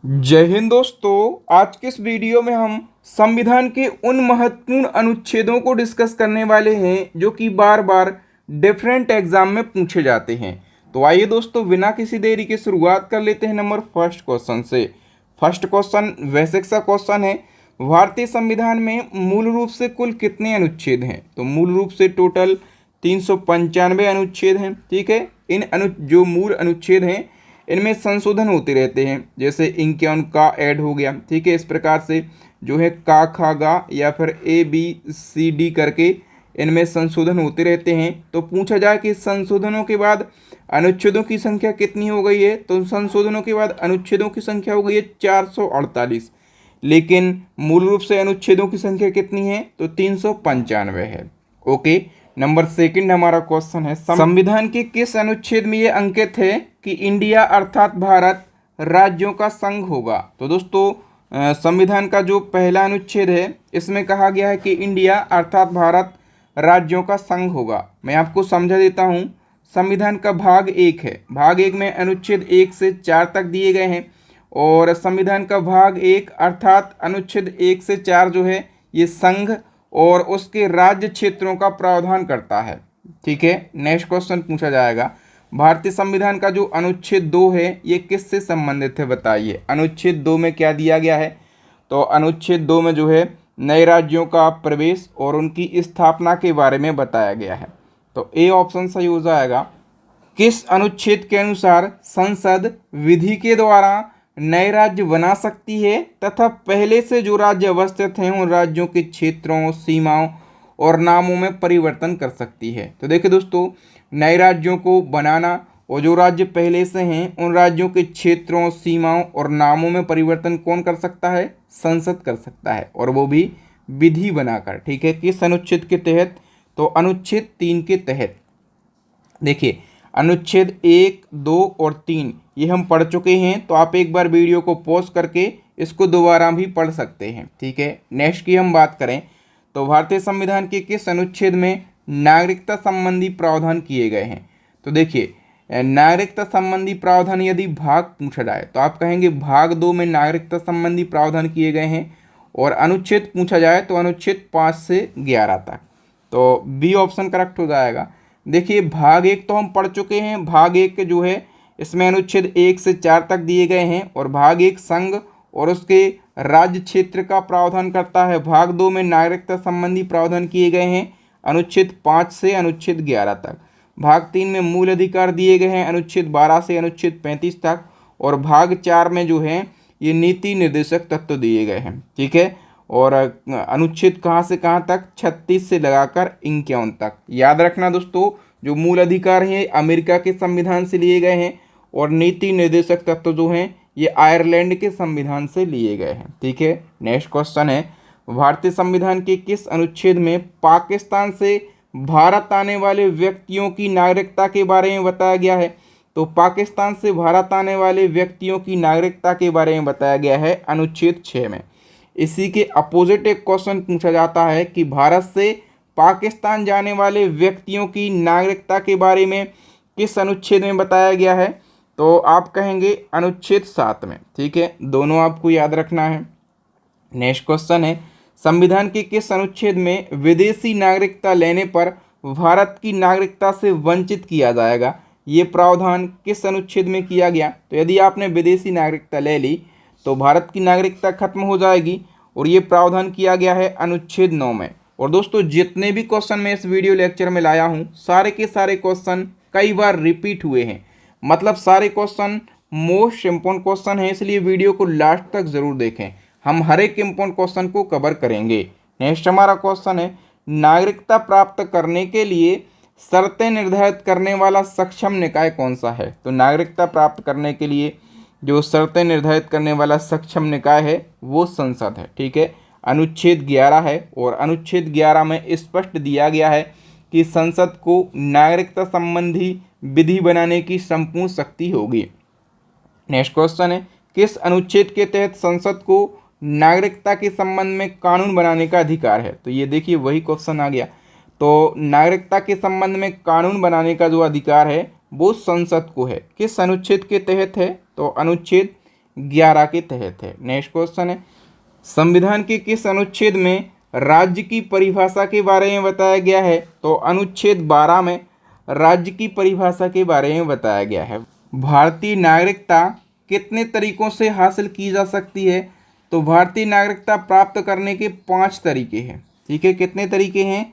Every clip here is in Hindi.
जय हिंद दोस्तों। आज के इस वीडियो में हम संविधान के उन महत्वपूर्ण अनुच्छेदों को डिस्कस करने वाले हैं जो कि बार बार डिफरेंट एग्जाम में पूछे जाते हैं। तो आइए दोस्तों, बिना किसी देरी के शुरुआत कर लेते हैं नंबर फर्स्ट क्वेश्चन से। फर्स्ट क्वेश्चन बेसिक सा क्वेश्चन है। भारतीय संविधान में मूल रूप से कुल कितने अनुच्छेद हैं? तो मूल रूप से टोटल 395 अनुच्छेद हैं। ठीक है, इन जो मूल अनुच्छेद हैं इनमें संशोधन होते रहते हैं, जैसे इनके उनका ऐड हो गया। ठीक है, इस प्रकार से जो है का खा गा या फिर ABCD करके इनमें संशोधन होते रहते हैं। तो पूछा जाए कि संशोधनों के बाद अनुच्छेदों की संख्या कितनी हो गई है, तो संशोधनों के बाद अनुच्छेदों की संख्या हो गई है 448, लेकिन मूल रूप से अनुच्छेदों की संख्या कितनी है, तो 395 है। ओके, नंबर सेकंड हमारा क्वेश्चन है, संविधान के किस अनुच्छेद में ये अंकित है कि इंडिया अर्थात भारत राज्यों का संघ होगा? तो दोस्तों संविधान का जो पहला अनुच्छेद है इसमें कहा गया है कि इंडिया अर्थात भारत राज्यों का संघ होगा। मैं आपको समझा देता हूँ। संविधान का भाग 1 है, भाग 1 में अनुच्छेद 1 से 4 तक दिए गए हैं, और संविधान का भाग 1 अर्थात अनुच्छेद 1 से 4 जो है ये संघ और उसके राज्य क्षेत्रों का प्रावधान करता है। ठीक है, नेक्स्ट क्वेश्चन पूछा जाएगा, भारतीय संविधान का जो अनुच्छेद 2 है ये किससे संबंधित है? बताइए। अनुच्छेद 2 में क्या दिया गया है? तो अनुच्छेद 2 में जो है नए राज्यों का प्रवेश और उनकी स्थापना के बारे में बताया गया है। तो ए ऑप्शन सही हो जाएगा। किस अनुच्छेद के अनुसार संसद विधि के द्वारा नए राज्य बना सकती है तथा पहले से जो राज्य अवस्थित हैं उन राज्यों के क्षेत्रों, सीमाओं और नामों में परिवर्तन कर सकती है? तो देखिए दोस्तों, नए राज्यों को बनाना और जो राज्य पहले से हैं उन राज्यों के क्षेत्रों, सीमाओं और नामों में परिवर्तन कौन कर सकता है? संसद कर सकता है, और वो भी विधि बनाकर। ठीक है, किस अनुच्छेद के तहत? तो अनुच्छेद 3 के तहत। देखिए, अनुच्छेद 1, 2 और 3 ये हम पढ़ चुके हैं, तो आप एक बार वीडियो को पॉज करके इसको दोबारा भी पढ़ सकते हैं। ठीक है, नेक्स्ट की हम बात करें तो भारतीय संविधान के किस अनुच्छेद में नागरिकता संबंधी प्रावधान किए गए हैं? तो देखिए, नागरिकता संबंधी प्रावधान यदि भाग पूछा जाए तो आप कहेंगे भाग 2 में नागरिकता संबंधी प्रावधान किए गए हैं, और अनुच्छेद पूछा जाए तो अनुच्छेद 5 से 11 तक। तो बी ऑप्शन करेक्ट हो जाएगा। देखिए, भाग 1 तो हम पढ़ चुके हैं। भाग 1 जो है इसमें अनुच्छेद 1 से 4 तक दिए गए हैं, और भाग 1 संघ और उसके राज्य क्षेत्र का प्रावधान करता है। भाग 2 में नागरिकता संबंधी प्रावधान किए गए हैं अनुच्छेद 5 से अनुच्छेद 11 तक। भाग 3 में मूल अधिकार दिए गए हैं अनुच्छेद 12 से अनुच्छेद 35 तक, और भाग 4 में जो है ये नीति निर्देशक तत्व दिए गए हैं। ठीक है, और अनुच्छेद कहाँ से कहाँ तक? 36 से लगाकर 51 तक। याद रखना दोस्तों, जो मूल अधिकार हैं अमेरिका के संविधान से लिए गए हैं, और नीति निर्देशक तत्व जो हैं ये आयरलैंड के संविधान से लिए गए हैं। ठीक है, नेक्स्ट क्वेश्चन है, भारतीय संविधान के किस अनुच्छेद में पाकिस्तान से भारत आने वाले व्यक्तियों की नागरिकता के बारे में बताया गया है? तो पाकिस्तान से भारत आने वाले व्यक्तियों की नागरिकता के बारे में बताया गया है अनुच्छेद 6 में। इसी के अपोजिट एक क्वेश्चन पूछा जाता है कि भारत से पाकिस्तान जाने वाले व्यक्तियों की नागरिकता के बारे में किस अनुच्छेद में बताया गया है? तो आप कहेंगे अनुच्छेद 7 में। ठीक है, दोनों आपको याद रखना है। नेक्स्ट क्वेश्चन है, संविधान के किस अनुच्छेद में विदेशी नागरिकता लेने पर भारत की नागरिकता से वंचित किया जाएगा? ये प्रावधान किस अनुच्छेद में किया गया? तो यदि आपने विदेशी नागरिकता ले ली तो भारत की नागरिकता खत्म हो जाएगी, और ये प्रावधान किया गया है अनुच्छेद 9 में। और दोस्तों, जितने भी क्वेश्चन मैं इस वीडियो लेक्चर में लाया हूँ सारे के सारे क्वेश्चन कई बार रिपीट हुए हैं, मतलब सारे क्वेश्चन मोस्ट इम्पोर्टेंट क्वेश्चन हैं, इसलिए वीडियो को लास्ट तक ज़रूर देखें। हम हर एक इम्पोर्टेंट क्वेश्चन को कवर करेंगे। नेक्स्ट हमारा क्वेश्चन है, नागरिकता प्राप्त करने के लिए शर्तें निर्धारित करने वाला सक्षम निकाय कौन सा है? तो नागरिकता प्राप्त करने के लिए जो शर्तें निर्धारित करने वाला सक्षम निकाय है वो संसद है। ठीक है, अनुच्छेद 11 है, और अनुच्छेद 11 में स्पष्ट दिया गया है कि संसद को नागरिकता संबंधी विधि बनाने की संपूर्ण शक्ति होगी। नेक्स्ट क्वेश्चन है, किस अनुच्छेद के तहत संसद को नागरिकता के संबंध में कानून बनाने का अधिकार है? तो ये देखिए वही क्वेश्चन आ गया। तो नागरिकता के संबंध में कानून बनाने का जो अधिकार है वो संसद को है। किस अनुच्छेद के तहत है? तो अनुच्छेद 11 के तहत है। नेक्स्ट क्वेश्चन है, संविधान के किस अनुच्छेद में राज्य की परिभाषा के बारे में बताया गया है? तो अनुच्छेद 12 में राज्य की परिभाषा के बारे में बताया गया है। भारतीय नागरिकता कितने तरीकों से हासिल की जा सकती है? तो भारतीय नागरिकता प्राप्त करने के 5 तरीके हैं। ठीक है, कितने तरीके हैं?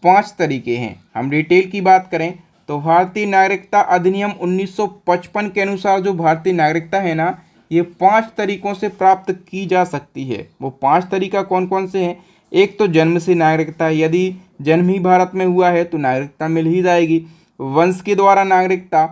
5 तरीके हैं। हम डिटेल की बात करें तो भारतीय नागरिकता अधिनियम 1955 के अनुसार जो भारतीय नागरिकता है ना, ये 5 तरीकों से प्राप्त की जा सकती है। वो 5 तरीका कौन कौन से हैं? एक तो जन्म से नागरिकता, यदि जन्म ही भारत में हुआ है तो नागरिकता मिल ही जाएगी। वंश के द्वारा नागरिकता,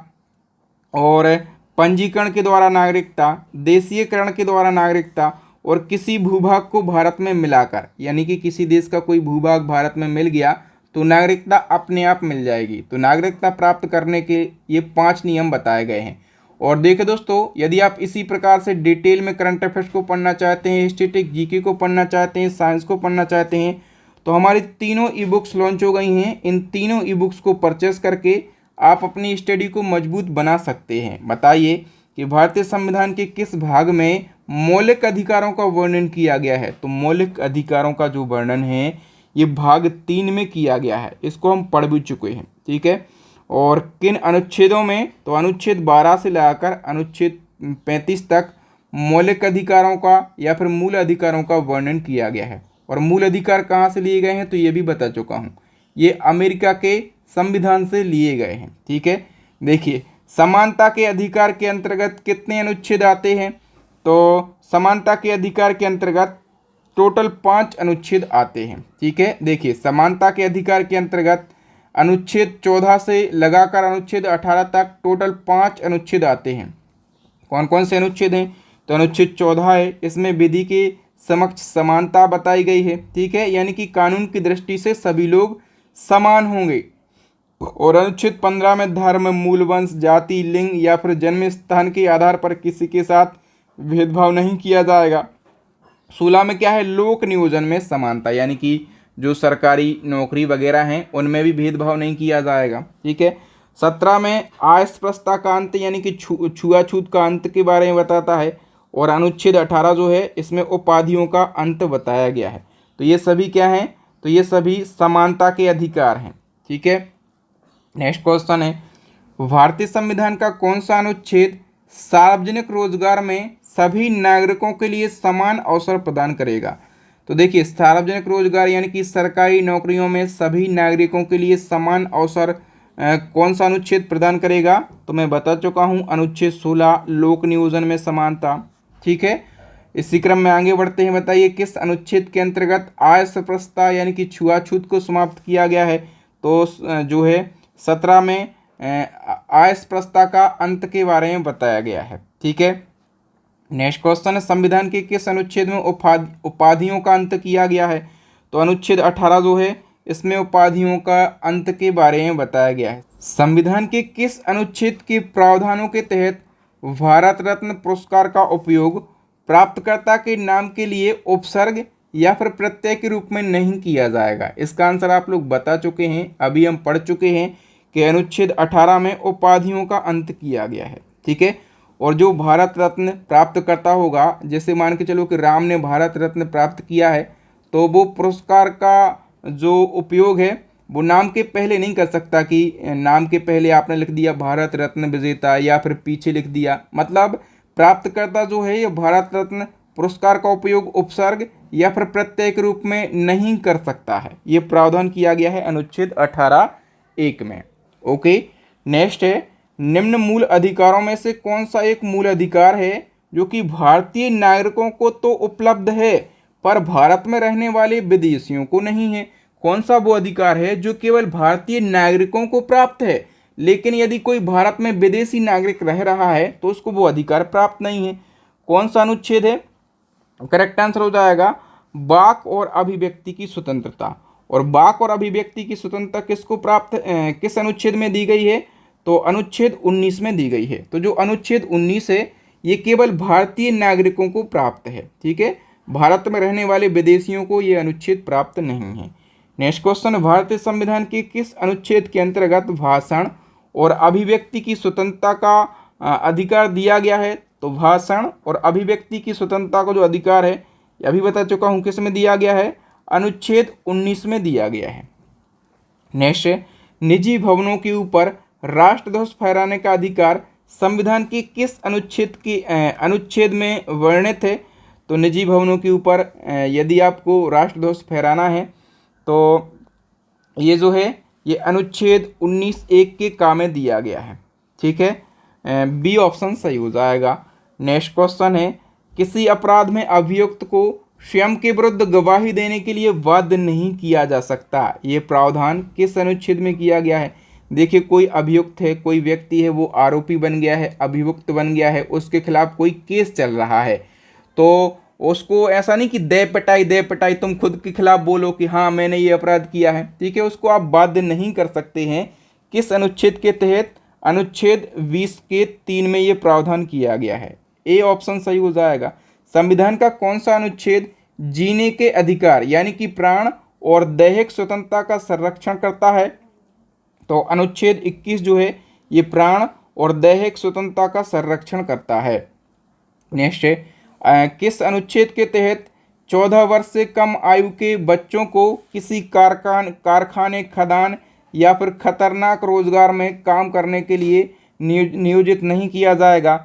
और पंजीकरण के द्वारा नागरिकता, देशीयकरण के द्वारा नागरिकता, और किसी भूभाग को भारत में मिलाकर, यानी कि किसी देश का कोई भूभाग भारत में मिल गया तो नागरिकता अपने आप मिल जाएगी। तो नागरिकता प्राप्त करने के ये 5 नियम बताए गए हैं। और देखिए दोस्तों, यदि आप इसी प्रकार से डिटेल में करंट अफेयर्स को पढ़ना चाहते हैं, स्टैटिक जीके को पढ़ना चाहते हैं, साइंस को पढ़ना चाहते हैं, तो हमारी तीनों ई बुक्स लॉन्च हो गई हैं। इन तीनों ई बुक्स को परचेस करके आप अपनी स्टडी को मजबूत बना सकते हैं। बताइए कि भारतीय संविधान के किस भाग में मौलिक अधिकारों का वर्णन किया गया है? तो मौलिक अधिकारों का जो वर्णन है ये भाग 3 में किया गया है। इसको हम पढ़ भी चुके हैं। ठीक है, और किन अनुच्छेदों में? तो अनुच्छेद 12 से लगाकर अनुच्छेद 35 तक मौलिक अधिकारों का या फिर मूल अधिकारों का वर्णन किया गया है। और मूल अधिकार कहाँ से लिए गए हैं तो ये भी बता चुका हूँ, ये अमेरिका के संविधान से लिए गए हैं। ठीक है, देखिए समानता के अधिकार के अंतर्गत कितने अनुच्छेद आते हैं? तो समानता के अधिकार के अंतर्गत टोटल 5 अनुच्छेद आते हैं। ठीक है, देखिए समानता के अधिकार के अंतर्गत अनुच्छेद 14 से लगाकर अनुच्छेद 18 तक टोटल 5 अनुच्छेद आते हैं। कौन कौन से अनुच्छेद हैं? तो अनुच्छेद 14 है, इसमें विधि के समक्ष समानता बताई गई है। ठीक है, यानी कि कानून की दृष्टि से सभी लोग समान होंगे। और अनुच्छेद 15 में धर्म, मूल वंश, जाति, लिंग या फिर जन्म स्थान के आधार पर किसी के साथ भेदभाव नहीं किया जाएगा। 16 में क्या है? लोक नियोजन में समानता, यानी कि जो सरकारी नौकरी वगैरह हैं उनमें भी भेदभाव नहीं किया जाएगा। ठीक है, 17 में अस्पृश्यता का अंत, यानी कि छुआछूत का अंत के बारे में बताता है। और अनुच्छेद 18 जो है इसमें उपाधियों का अंत बताया गया है। तो ये सभी क्या हैं? तो ये सभी समानता के अधिकार हैं। ठीक है, नेक्स्ट क्वेश्चन है, भारतीय संविधान का कौन सा अनुच्छेद सार्वजनिक रोजगार में सभी नागरिकों के लिए समान अवसर प्रदान करेगा? तो देखिए सार्वजनिक रोजगार यानी कि सरकारी नौकरियों में सभी नागरिकों के लिए समान अवसर कौन सा अनुच्छेद प्रदान करेगा? तो मैं बता चुका हूँ, अनुच्छेद 16 लोक नियोजन में समानता। ठीक है, इसी क्रम में आगे बढ़ते हैं। बताइए किस अनुच्छेद के अंतर्गत अस्पृश्यता यानी कि छुआछूत को समाप्त किया गया है? तो जो है 17 में अस्पृश्यता का अंत के बारे में बताया गया है। ठीक है, नेक्स्ट क्वेश्चन है, संविधान के किस अनुच्छेद में उपाधियों का अंत किया गया है? तो अनुच्छेद 18 जो है इसमें उपाधियों का अंत के बारे में बताया गया है। संविधान के किस अनुच्छेद के प्रावधानों के तहत भारत रत्न पुरस्कार का उपयोग प्राप्तकर्ता के नाम के लिए उपसर्ग या फिर प्रत्यय के रूप में नहीं किया जाएगा? इसका आंसर आप लोग बता चुके हैं, अभी हम पढ़ चुके हैं कि अनुच्छेद 18 में उपाधियों का अंत किया गया है। ठीक है, और जो भारत रत्न प्राप्त करता होगा, जैसे मान के चलो कि राम ने भारत रत्न प्राप्त किया है, तो वो पुरस्कार का जो उपयोग है वो नाम के पहले नहीं कर सकता कि नाम के पहले आपने लिख दिया भारत रत्न विजेता या फिर पीछे लिख दिया। मतलब प्राप्तकर्ता जो है ये भारत रत्न पुरस्कार का उपयोग उपसर्ग या फिर प्रत्यय के रूप में नहीं कर सकता है। ये प्रावधान किया गया है अनुच्छेद 18(1) में। ओके, नेक्स्ट है, निम्न मूल अधिकारों में से कौन सा एक मूल अधिकार है जो कि भारतीय नागरिकों को तो उपलब्ध है पर भारत में रहने वाले विदेशियों को नहीं है? कौन सा वो अधिकार है जो केवल भारतीय नागरिकों को प्राप्त है, लेकिन यदि कोई भारत में विदेशी नागरिक रह रहा है तो उसको वो अधिकार प्राप्त नहीं है? कौन सा अनुच्छेद है? करेक्ट आंसर हो जाएगा वाक और अभिव्यक्ति की स्वतंत्रता। और वाक और अभिव्यक्ति की स्वतंत्रता किसको प्राप्त किस अनुच्छेद में दी गई है? तो अनुच्छेद 19 में दी गई है। तो जो अनुच्छेद 19 है ये केवल भारतीय नागरिकों को प्राप्त है। ठीक है, भारत में रहने वाले विदेशियों को ये अनुच्छेद प्राप्त नहीं है। नेक्स्ट क्वेश्चन, भारतीय संविधान के किस अनुच्छेद के अंतर्गत भाषण और अभिव्यक्ति की स्वतंत्रता का अधिकार दिया गया है? तो भाषण और अभिव्यक्ति की स्वतंत्रता का जो अधिकार है, ये अभी बता चुका हूँ किस में दिया गया है, अनुच्छेद 19 में दिया गया है। नेक्स्ट, निजी भवनों के ऊपर राष्ट्रध्वज फहराने का अधिकार संविधान के किस अनुच्छेद में वर्णित है? तो निजी भवनों के ऊपर यदि आपको राष्ट्रध्वज फहराना है तो ये जो है ये अनुच्छेद 19(1) के का में दिया गया है। ठीक है, बी ऑप्शन सही हो जाएगा। नेक्स्ट क्वेश्चन है, किसी अपराध में अभियुक्त को स्वयं के विरुद्ध गवाही देने के लिए बाध्य नहीं किया जा सकता, ये प्रावधान किस अनुच्छेद में किया गया है? देखिए, कोई अभियुक्त है, कोई व्यक्ति है, वो आरोपी बन गया है, अभियुक्त बन गया है, उसके खिलाफ कोई केस चल रहा है, तो उसको ऐसा नहीं कि दे पिटाई तुम खुद के खिलाफ बोलो कि हाँ मैंने ये अपराध किया है। ठीक है, उसको आप बाध्य नहीं कर सकते हैं। किस अनुच्छेद के तहत? अनुच्छेद 20 के 3 में ये प्रावधान किया गया है। ए ऑप्शन सही हो जाएगा। संविधान का कौन सा अनुच्छेद जीने के अधिकार यानी कि प्राण और दैहिक स्वतंत्रता का संरक्षण करता है? तो अनुच्छेद 21 जो है ये प्राण और दैहिक स्वतंत्रता का संरक्षण करता है। नेक्स्ट है, किस अनुच्छेद के तहत 14 वर्ष से कम आयु के बच्चों को किसी कारखाने, खदान या फिर खतरनाक रोजगार में काम करने के लिए नियोजित नहीं किया जाएगा?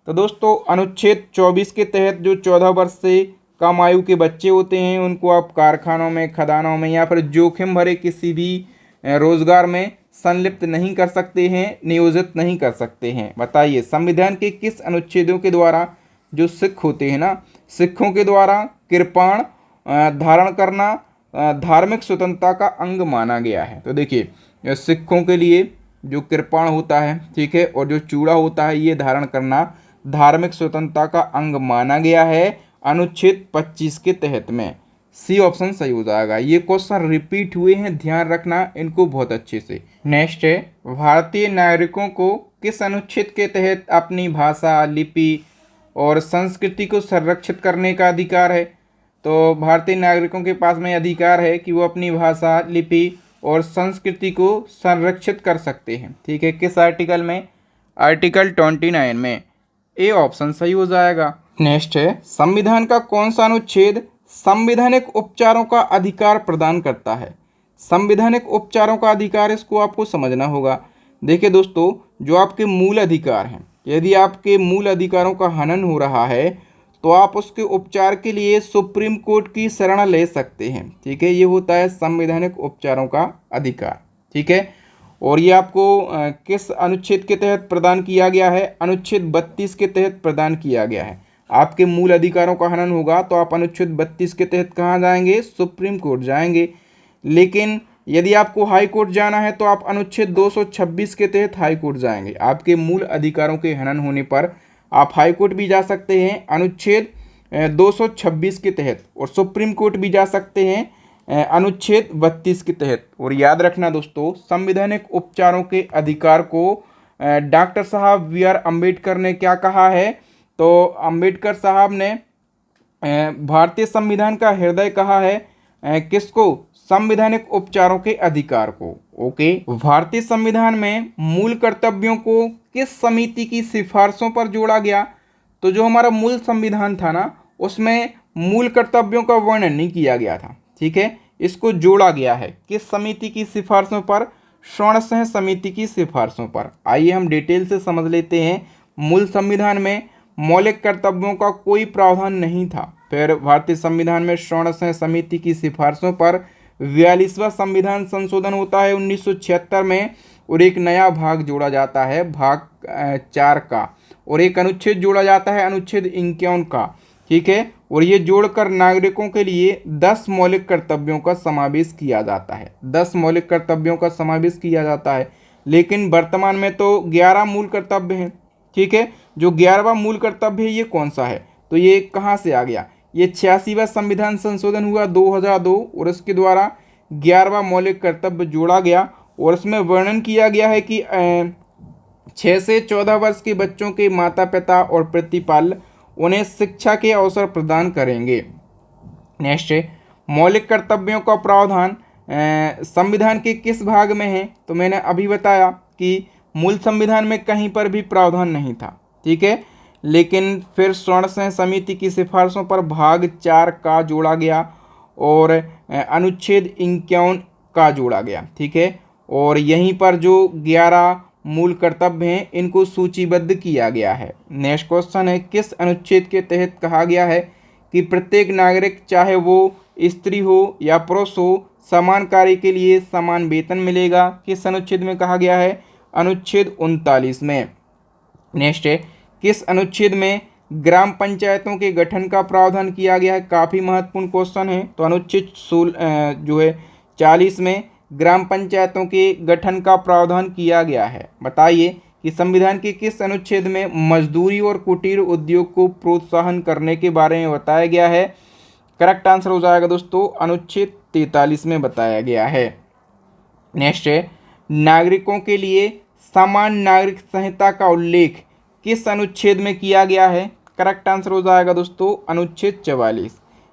तो दोस्तों, अनुच्छेद 24 के तहत जो 14 वर्ष से कम आयु के बच्चे होते हैं उनको आप कारखानों में, खदानों में या फिर जोखिम भरे किसी भी रोजगार में संलिप्त नहीं कर सकते हैं, नियोजित नहीं कर सकते हैं। बताइए, संविधान के किस अनुच्छेदों के द्वारा जो सिख होते हैं ना, सिखों के द्वारा कृपाण धारण करना धार्मिक स्वतंत्रता का अंग माना गया है? तो देखिए, सिखों के लिए जो कृपाण होता है, ठीक है, और जो चूड़ा होता है, ये धारण करना धार्मिक स्वतंत्रता का अंग माना गया है अनुच्छेद 25 के तहत में। सी ऑप्शन सही हो जाएगा। ये क्वेश्चन रिपीट हुए हैं, ध्यान रखना इनको बहुत अच्छे से। नेक्स्ट है, भारतीय नागरिकों को किस अनुच्छेद के तहत अपनी भाषा, लिपि और संस्कृति को संरक्षित करने का अधिकार है? तो भारतीय नागरिकों के पास में अधिकार है कि वो अपनी भाषा, लिपि और संस्कृति को संरक्षित कर सकते हैं। ठीक है, किस आर्टिकल में? आर्टिकल 29 में। ए ऑप्शन सही हो जाएगा। नेक्स्ट है, संविधान का कौन सा अनुच्छेद संवैधानिक उपचारों का अधिकार प्रदान करता है? संवैधानिक उपचारों का अधिकार, इसको आपको समझना होगा। देखिए दोस्तों, जो आपके मूल अधिकार हैं, यदि आपके मूल अधिकारों का हनन हो रहा है तो आप उसके उपचार के लिए सुप्रीम कोर्ट की शरण ले सकते हैं। ठीक है, ये होता है संवैधानिक उपचारों का अधिकार। ठीक है, और ये आपको किस अनुच्छेद के तहत प्रदान किया गया है? अनुच्छेद 32 के तहत प्रदान किया गया है। आपके मूल अधिकारों का हनन होगा तो आप अनुच्छेद 32 के तहत कहाँ जाएंगे? सुप्रीम कोर्ट जाएंगे। लेकिन यदि आपको हाई कोर्ट जाना है तो आप अनुच्छेद 226 के तहत हाई कोर्ट जाएंगे। आपके मूल अधिकारों के हनन होने पर आप हाई कोर्ट भी जा सकते हैं अनुच्छेद 226 के तहत, और सुप्रीम कोर्ट भी जा सकते हैं अनुच्छेद 32 के तहत। और याद रखना दोस्तों, संवैधानिक उपचारों के अधिकार को डॉक्टर साहब B.R. अम्बेडकर ने क्या कहा है? तो अम्बेडकर साहब ने भारतीय संविधान का हृदय कहा है। किसको? संवैधानिक उपचारों के अधिकार को। ओके, भारतीय संविधान में मूल कर्तव्यों को किस समिति की सिफारिशों पर जोड़ा गया? तो जो हमारा मूल संविधान था ना, उसमें मूल कर्तव्यों का वर्णन नहीं किया गया था। ठीक है, इसको जोड़ा गया है किस समिति की सिफारिशों पर? स्वर्णसिंह समिति की सिफारिशों पर। आइए हम डिटेल से समझ लेते हैं। मूल संविधान में मौलिक कर्तव्यों का कोई प्रावधान नहीं था। फिर भारतीय संविधान में स्वर्णसिंह समिति की सिफारिशों पर 42वां संविधान संशोधन होता है 1976 में, और एक नया भाग जोड़ा जाता है, भाग 4 का, और एक अनुच्छेद जोड़ा जाता है, अनुच्छेद 51 का। ठीक है, और ये जोड़कर नागरिकों के लिए 10 मौलिक कर्तव्यों का समावेश किया जाता है। 10 मौलिक कर्तव्यों का समावेश किया जाता है, लेकिन वर्तमान में तो 11 मूल कर्तव्य हैं। ठीक है, जो 11वां मूल कर्तव्य है ये कौन सा है? तो ये कहाँ से आ गया? ये 86वां संविधान संशोधन हुआ 2002, और इसके द्वारा 11वां मौलिक कर्तव्य जोड़ा गया, और इसमें वर्णन किया गया है कि 6 से 14 वर्ष के बच्चों के माता पिता और प्रतिपालक उन्हें शिक्षा के अवसर प्रदान करेंगे। नेक्स्ट है, मौलिक कर्तव्यों का प्रावधान संविधान के किस भाग में है? तो मैंने अभी बताया कि मूल संविधान में कहीं पर भी प्रावधान नहीं था। ठीक है, लेकिन फिर स्वर्ण सिंह समिति की सिफारिशों पर भाग 4 का जोड़ा गया और अनुच्छेद 51 का जोड़ा गया। ठीक है, और यहीं पर जो 11 मूल कर्तव्य हैं इनको सूचीबद्ध किया गया है। नेक्स्ट क्वेश्चन है, किस अनुच्छेद के तहत कहा गया है कि प्रत्येक नागरिक चाहे वो स्त्री हो या पुरुष हो समान कार्य के लिए समान वेतन मिलेगा? किस अनुच्छेद में कहा गया है? अनुच्छेद 39 में। नेक्स्ट है, किस अनुच्छेद में ग्राम पंचायतों के गठन का प्रावधान किया गया है? काफ़ी महत्वपूर्ण क्वेश्चन है। तो अनुच्छेद 40 में ग्राम पंचायतों के गठन का प्रावधान किया गया है। बताइए कि संविधान के किस अनुच्छेद में मजदूरी और कुटीर उद्योग को प्रोत्साहन करने के बारे में बताया गया है? करेक्ट आंसर हो जाएगा दोस्तों अनुच्छेद 43 में बताया गया है। नेक्स्ट है, नागरिकों के लिए समान नागरिक संहिता का उल्लेख किस अनुच्छेद में किया गया है? करेक्ट आंसर हो जाएगा दोस्तों अनुच्छेद 44।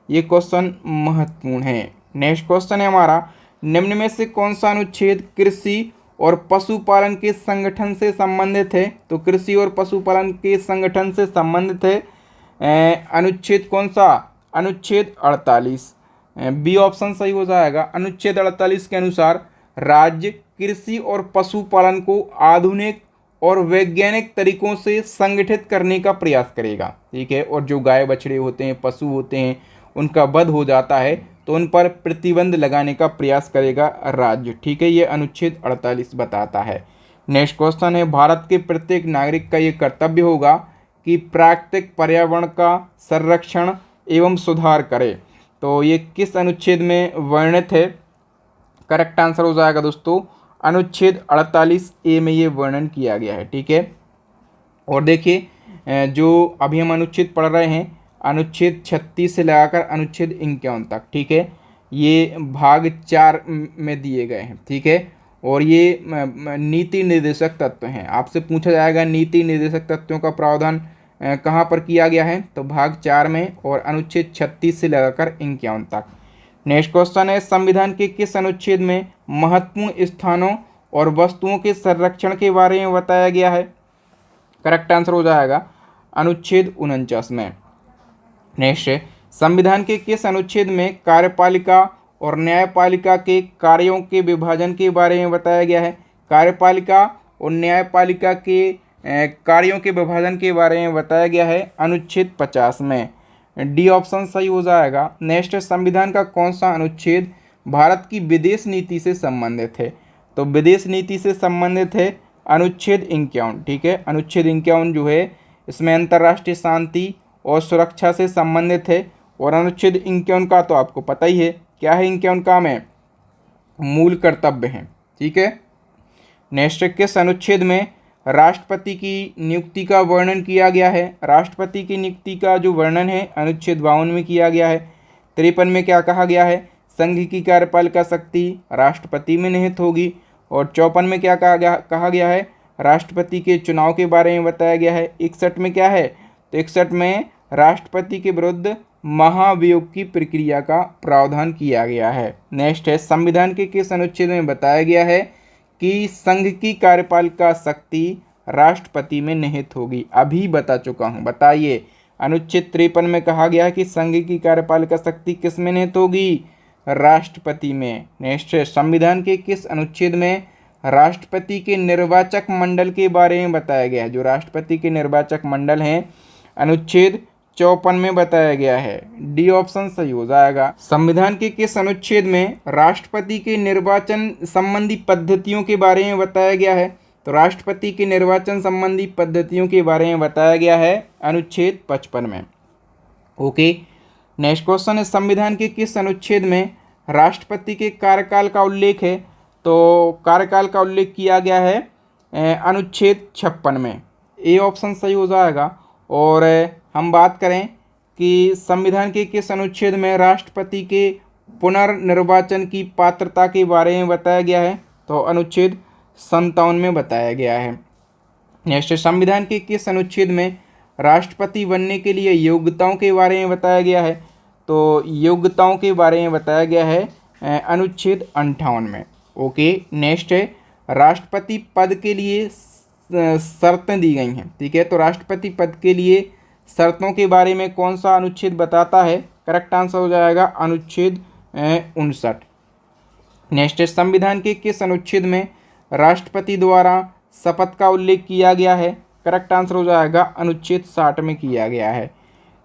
ये क्वेश्चन महत्वपूर्ण है। नेक्स्ट क्वेश्चन है हमारा, निम्न में से कौन सा अनुच्छेद कृषि और पशुपालन के संगठन से संबंधित है? तो कृषि और पशुपालन के संगठन से संबंधित है अनुच्छेद कौन सा? अनुच्छेद 48। बी ऑप्शन सही हो जाएगा। अनुच्छेद 48 के अनुसार राज्य कृषि और पशुपालन को आधुनिक और वैज्ञानिक तरीकों से संगठित करने का प्रयास करेगा। ठीक है, और जो गाय बछड़े होते हैं, पशु होते हैं, उनका वध हो जाता है तो उन पर प्रतिबंध लगाने का प्रयास करेगा राज्य। ठीक है, ये अनुच्छेद 48 बताता है। नेक्स्ट क्वेश्चन है, भारत के प्रत्येक नागरिक का ये कर्तव्य होगा कि प्राकृतिक पर्यावरण का संरक्षण एवं सुधार करे। तो ये किस अनुच्छेद में वर्णित है? करेक्ट आंसर हो जाएगा दोस्तों अनुच्छेद 48A में ये वर्णन किया गया है। ठीक है, और देखिए जो अभी हम अनुच्छेद पढ़ रहे हैं अनुच्छेद 36 से लगाकर अनुच्छेद 51 तक। ठीक है, ये भाग 4 में दिए गए हैं। ठीक है, और ये नीति निर्देशक तत्व हैं। आपसे पूछा जाएगा नीति निर्देशक तत्वों का प्रावधान कहाँ पर किया गया है? तो भाग 4 में और अनुच्छेद 36 से लगाकर 51 तक। नेक्स्ट क्वेश्चन है, संविधान के किस अनुच्छेद में महत्वपूर्ण स्थानों और वस्तुओं के संरक्षण के बारे में बताया गया है? करेक्ट आंसर हो जाएगा अनुच्छेद 49 में। नेक्स्ट है, संविधान के किस अनुच्छेद में कार्यपालिका और न्यायपालिका के कार्यों के विभाजन के बारे में बताया गया है? कार्यपालिका और न्यायपालिका के कार्यों के विभाजन के बारे में बताया गया है अनुच्छेद 50 में। डी ऑप्शन सही हो जाएगा। नेक्स्ट, संविधान का कौन सा अनुच्छेद भारत की विदेश नीति से संबंधित है? तो विदेश नीति से संबंधित है अनुच्छेद 51। ठीक है, अनुच्छेद 51 जो है इसमें अंतर्राष्ट्रीय शांति और सुरक्षा से संबंधित है। और अनुच्छेद 51 का तो आपको पता ही है क्या है? 51 का में मूल कर्तव्य हैं। ठीक है, नेक्स्ट, किस अनुच्छेद में राष्ट्रपति की नियुक्ति का वर्णन किया गया है? राष्ट्रपति की नियुक्ति का जो वर्णन है अनुच्छेद 52 में किया गया है। 53 में क्या कहा गया है? संघ की कार्यपालिका शक्ति राष्ट्रपति में निहित होगी। और 54 में क्या कहा गया है? राष्ट्रपति के चुनाव के बारे में बताया गया है। 61 में क्या है? तो 61 में राष्ट्रपति के विरुद्ध महाभियोग की प्रक्रिया का प्रावधान किया गया है। नेक्स्ट है, संविधान के किस अनुच्छेद में बताया गया है कि संघ की कार्यपालिका शक्ति राष्ट्रपति में निहित होगी? अभी बता चुका हूं, बताइए। अनुच्छेद 53 में कहा गया है कि संघ की कार्यपालिका शक्ति किस में निहित होगी? राष्ट्रपति में। नेक्स्ट है, संविधान के किस अनुच्छेद में राष्ट्रपति के निर्वाचक मंडल के बारे में बताया गया है? जो राष्ट्रपति के निर्वाचक मंडल हैं अनुच्छेद 54 में बताया गया है। डी ऑप्शन सही हो जाएगा। संविधान के किस अनुच्छेद में राष्ट्रपति के निर्वाचन संबंधी पद्धतियों के बारे में बताया गया है? तो राष्ट्रपति के निर्वाचन संबंधी पद्धतियों के बारे में बताया गया है अनुच्छेद 55 में। ओके, नेक्स्ट क्वेश्चन है, संविधान के किस अनुच्छेद में राष्ट्रपति के कार्यकाल का उल्लेख है? तो कार्यकाल का उल्लेख किया गया है अनुच्छेद 56 में। ए ऑप्शन सही हो जाएगा। और हम बात करें कि संविधान के किस अनुच्छेद में राष्ट्रपति के पुनर्निर्वाचन की पात्रता के बारे में बताया गया है? तो अनुच्छेद 57 में बताया गया है। नेक्स्ट, संविधान के किस अनुच्छेद में राष्ट्रपति बनने के लिए योग्यताओं के बारे में बताया गया है? तो योग्यताओं के बारे में बताया गया है अनुच्छेद 58 में। ओके, नेक्स्ट है, राष्ट्रपति पद के लिए शर्तें दी गई हैं। ठीक है, तो राष्ट्रपति पद के लिए शर्तों के बारे में कौन सा अनुच्छेद बताता है? करेक्ट आंसर हो जाएगा अनुच्छेद 59। नेक्स्ट है, संविधान के किस अनुच्छेद में राष्ट्रपति द्वारा शपथ का उल्लेख किया गया है? करेक्ट आंसर हो जाएगा अनुच्छेद 60 में किया गया है।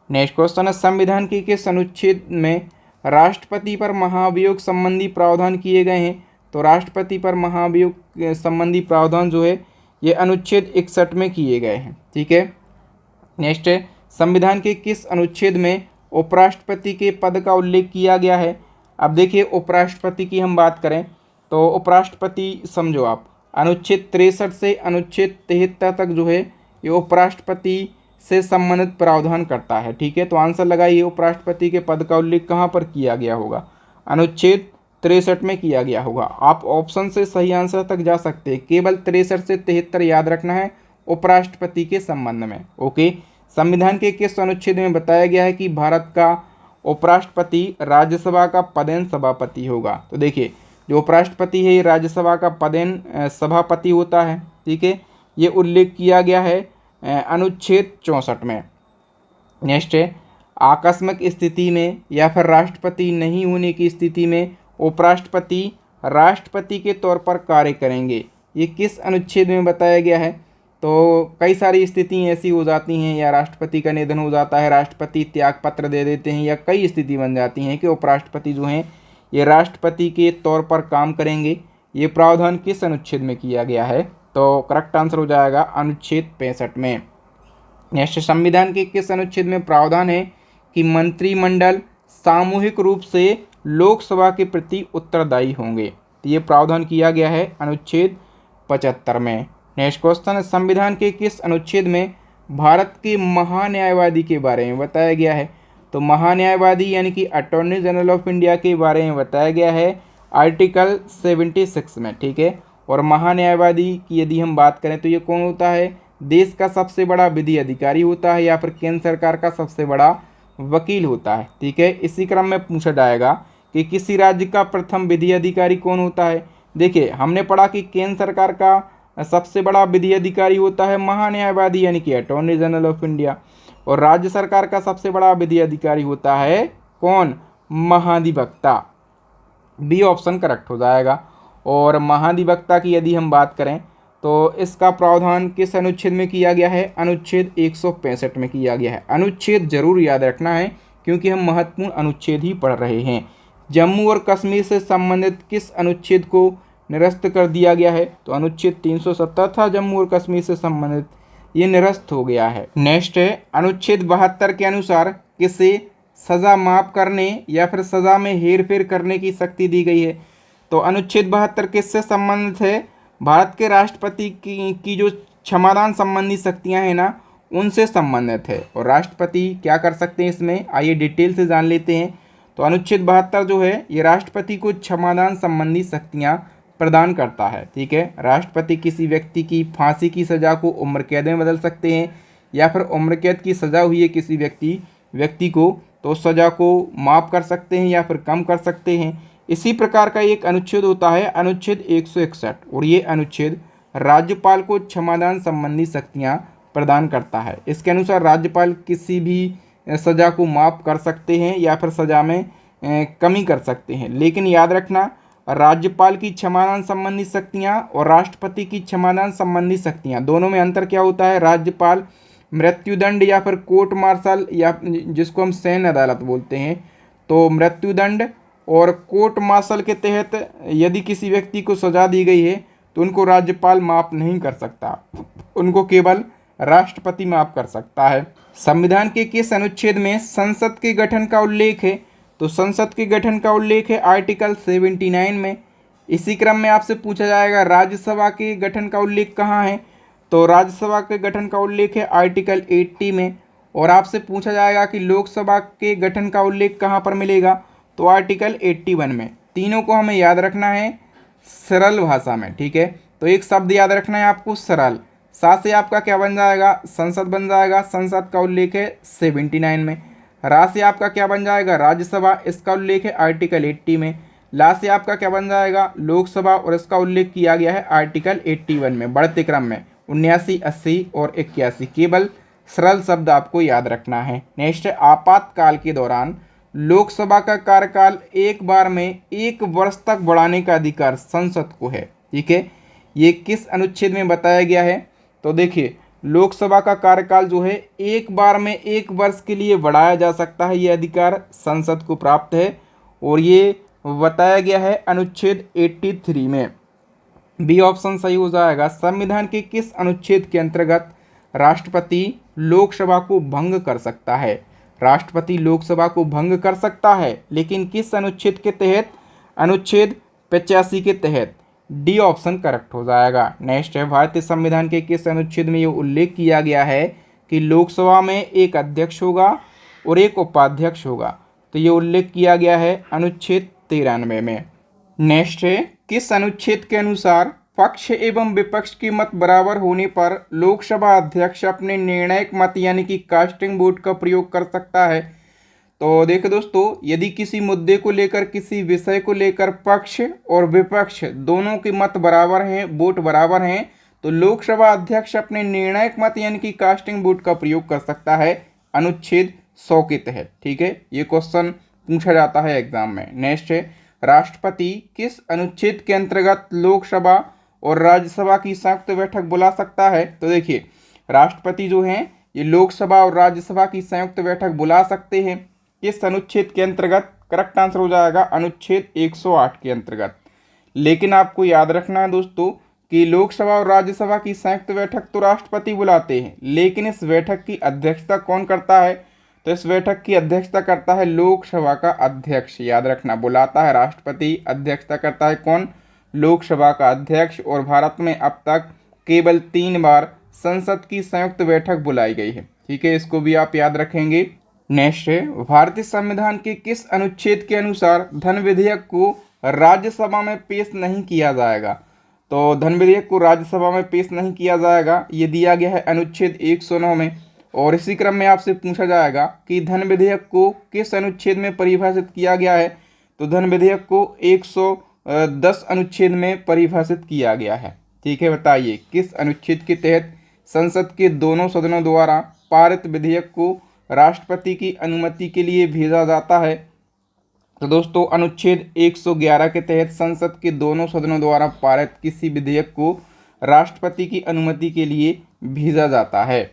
नेक्स्ट क्वेश्चन है, संविधान के किस अनुच्छेद में राष्ट्रपति पर महाभियोग संबंधी प्रावधान किए गए हैं? तो राष्ट्रपति पर महाभियोग संबंधी प्रावधान जो है ये अनुच्छेद 61 में किए गए हैं। ठीक है, नेक्स्ट है, संविधान के किस अनुच्छेद में उपराष्ट्रपति के पद का उल्लेख किया गया है? अब देखिए, उपराष्ट्रपति की हम बात करें तो उपराष्ट्रपति समझो आप, अनुच्छेद 63 से अनुच्छेद 73 तक जो है ये उपराष्ट्रपति से संबंधित प्रावधान करता है। ठीक है, तो आंसर लगाइए, उपराष्ट्रपति के पद का उल्लेख कहाँ पर किया गया होगा? अनुच्छेद 63 में किया गया होगा। आप ऑप्शन से सही आंसर तक जा सकते हैं, केवल 63 से 73 याद रखना है उपराष्ट्रपति के संबंध में। ओके, संविधान के किस अनुच्छेद में बताया गया है कि भारत का उपराष्ट्रपति राज्यसभा का पदेन सभापति होगा? तो देखिए, जो उपराष्ट्रपति है ये राज्यसभा का पदेन सभापति होता है। ठीक है, ये उल्लेख किया गया है अनुच्छेद 64 में। नेक्स्ट है, आकस्मिक स्थिति में या फिर राष्ट्रपति नहीं होने की स्थिति में उपराष्ट्रपति राष्ट्रपति के तौर पर कार्य करेंगे, ये किस अनुच्छेद में बताया गया है? तो कई सारी स्थिति ऐसी हो जाती हैं, या राष्ट्रपति का निधन हो जाता है, राष्ट्रपति त्याग पत्र दे देते हैं, या कई स्थिति बन जाती हैं कि उपराष्ट्रपति जो हैं ये राष्ट्रपति के तौर पर काम करेंगे। ये प्रावधान किस अनुच्छेद में किया गया है? तो करेक्ट आंसर हो जाएगा अनुच्छेद 65 में। नेक्स्ट, संविधान के किस अनुच्छेद में प्रावधान है कि मंत्रिमंडल सामूहिक रूप से लोकसभा के प्रति उत्तरदायी होंगे? तो ये प्रावधान किया गया है अनुच्छेद 75 में। नेक्स्ट क्वेश्चन है, संविधान के किस अनुच्छेद में भारत के महान्यायवादी के बारे में बताया गया है? तो महान्यायवादी यानी कि अटॉर्नी जनरल ऑफ इंडिया के बारे में बताया गया है आर्टिकल 76 में। ठीक है, और महान्यायवादी की यदि हम बात करें तो ये कौन होता है? देश का सबसे बड़ा विधि अधिकारी होता है, या फिर केंद्र सरकार का सबसे बड़ा वकील होता है। ठीक है, इसी क्रम में पूछा जाएगा कि किसी राज्य का प्रथम विधि अधिकारी कौन होता है? देखिए, हमने पढ़ा कि केंद्र सरकार का सबसे बड़ा विधि अधिकारी होता है महान्यायवादी यानी कि अटॉर्नी जनरल ऑफ इंडिया, और राज्य सरकार का सबसे बड़ा विधि अधिकारी होता है कौन? महाधिवक्ता। बी ऑप्शन करेक्ट हो जाएगा। और महाधिवक्ता की यदि हम बात करें तो इसका प्रावधान किस अनुच्छेद में किया गया है? अनुच्छेद 165 में किया गया है। अनुच्छेद जरूर याद रखना है क्योंकि हम महत्वपूर्ण अनुच्छेद ही पढ़ रहे हैं। जम्मू और कश्मीर से संबंधित किस अनुच्छेद को निरस्त कर दिया गया है? तो अनुच्छेद 370 था जम्मू और कश्मीर से संबंधित, ये निरस्त हो गया है। नेक्स्ट है, अनुच्छेद 72 के अनुसार किसे सज़ा माफ़ करने या फिर सज़ा में हेरफेर करने की शक्ति दी गई है? तो अनुच्छेद 72 किससे संबंधित है? भारत के राष्ट्रपति की जो क्षमादान संबंधी शक्तियां हैं ना, उनसे संबंधित है। और राष्ट्रपति क्या कर सकते हैं इसमें, आइए डिटेल से जान लेते हैं। तो अनुच्छेद 72 जो है ये राष्ट्रपति को क्षमादान संबंधी शक्तियां प्रदान करता है। ठीक है, राष्ट्रपति किसी व्यक्ति की फांसी की सज़ा को उम्र कैद में बदल सकते हैं, या फिर उम्र कैद की सज़ा हुई है किसी व्यक्ति को तो सज़ा को माफ़ कर सकते हैं या फिर कम कर सकते हैं। इसी प्रकार का एक अनुच्छेद होता है अनुच्छेद 161, और ये अनुच्छेद राज्यपाल को क्षमादान संबंधी शक्तियां प्रदान करता है। इसके अनुसार राज्यपाल किसी भी सज़ा को माफ़ कर सकते हैं या फिर सज़ा में कमी कर सकते हैं। लेकिन याद रखना, राज्यपाल की क्षमादान संबंधी शक्तियां और राष्ट्रपति की क्षमादान संबंधी शक्तियां दोनों में अंतर क्या होता है? राज्यपाल मृत्युदंड या फिर कोर्ट मार्शल या जिसको हम सैन्य अदालत बोलते हैं, तो मृत्युदंड और कोर्ट मार्शल के तहत यदि किसी व्यक्ति को सज़ा दी गई है तो उनको राज्यपाल माफ़ नहीं कर सकता, उनको केवल राष्ट्रपति माफ़ कर सकता है। संविधान के किस अनुच्छेद में संसद के गठन का उल्लेख है? तो संसद के गठन का उल्लेख है आर्टिकल 79 में। इसी क्रम में आपसे पूछा जाएगा राज्यसभा के गठन का उल्लेख कहाँ है? तो राज्यसभा के गठन का उल्लेख है आर्टिकल 80 में। और आपसे पूछा जाएगा कि लोकसभा के गठन का उल्लेख कहाँ पर मिलेगा? तो आर्टिकल 81 में। तीनों को हमें याद रखना है सरल भाषा में। ठीक है, तो एक शब्द याद रखना है आपको, सरल। साथ से आपका क्या बन जाएगा? संसद बन जाएगा। संसद का उल्लेख है 79 में। रा से आपका क्या बन जाएगा? राज्यसभा, इसका उल्लेख है आर्टिकल 80 में। ला से आपका क्या बन जाएगा? लोकसभा, और इसका उल्लेख किया गया है आर्टिकल 81 में बढ़ते क्रम में। 79, 80 और 81। केवल सरल शब्द आपको याद रखना है। नेक्स्ट है, आपातकाल के दौरान लोकसभा का कार्यकाल एक बार में 1 वर्ष तक बढ़ाने का अधिकार संसद को है। ठीक है, ये किस अनुच्छेद में बताया गया है? तो देखिए, लोकसभा का कार्यकाल जो है एक बार में 1 वर्ष के लिए बढ़ाया जा सकता है, ये अधिकार संसद को प्राप्त है और ये बताया गया है अनुच्छेद 83 में। बी ऑप्शन सही हो जाएगा। संविधान के किस अनुच्छेद के अंतर्गत राष्ट्रपति लोकसभा को भंग कर सकता है? राष्ट्रपति लोकसभा को भंग कर सकता है, लेकिन किस अनुच्छेद के तहत? अनुच्छेद 85 के तहत। डी ऑप्शन करेक्ट हो जाएगा। नेक्स्ट है, भारतीय संविधान के किस अनुच्छेद में ये उल्लेख किया गया है कि लोकसभा में एक अध्यक्ष होगा और एक उपाध्यक्ष होगा? तो ये उल्लेख किया गया है अनुच्छेद 93 में। नेक्स्ट है, किस अनुच्छेद के अनुसार पक्ष एवं विपक्ष के मत बराबर होने पर लोकसभा अध्यक्ष अपने निर्णायक मत यानी कि कास्टिंग वोट का प्रयोग कर सकता है? तो देखो दोस्तों, यदि किसी मुद्दे को लेकर, किसी विषय को लेकर पक्ष और विपक्ष दोनों के मत बराबर हैं, वोट बराबर हैं, तो लोकसभा अध्यक्ष अपने निर्णायक मत यानी कि कास्टिंग वोट का प्रयोग कर सकता है अनुच्छेद 100 के तहत। ठीक है, ये क्वेश्चन पूछा जाता है एग्जाम में। नेक्स्ट है, राष्ट्रपति किस अनुच्छेद के अंतर्गत लोकसभा और राज्यसभा की संयुक्त बैठक बुला सकता है? तो देखिए, राष्ट्रपति जो हैं ये लोकसभा और राज्यसभा की संयुक्त बैठक बुला सकते हैं। किस अनुच्छेद के अंतर्गत? करेक्ट आंसर हो जाएगा अनुच्छेद 108 के अंतर्गत। लेकिन आपको याद रखना है दोस्तों कि लोकसभा और राज्यसभा की संयुक्त बैठक तो राष्ट्रपति बुलाते हैं, लेकिन इस बैठक की अध्यक्षता कौन करता है? तो इस बैठक की अध्यक्षता करता है लोकसभा का अध्यक्ष। याद रखना, बुलाता है राष्ट्रपति, अध्यक्षता करता है कौन? लोकसभा का अध्यक्ष। और भारत में अब तक केवल 3 बार संसद की संयुक्त बैठक बुलाई गई है। ठीक है, इसको भी आप याद रखेंगे। नेक्स्ट है, भारतीय संविधान के किस अनुच्छेद के अनुसार धन विधेयक को राज्यसभा में पेश नहीं किया जाएगा? तो धन विधेयक को राज्यसभा में पेश नहीं किया जाएगा, ये दिया गया है अनुच्छेद 109 में। और इसी क्रम में आपसे पूछा जाएगा कि धन विधेयक को किस अनुच्छेद में परिभाषित किया गया है? तो धन विधेयक को 110 अनुच्छेद में परिभाषित किया गया है। ठीक है, बताइए किस अनुच्छेद के तहत संसद के दोनों सदनों द्वारा पारित विधेयक को राष्ट्रपति की अनुमति के लिए भेजा जाता है? तो दोस्तों, अनुच्छेद 111 के तहत संसद के दोनों सदनों द्वारा पारित किसी विधेयक को राष्ट्रपति की अनुमति के लिए भेजा जाता है।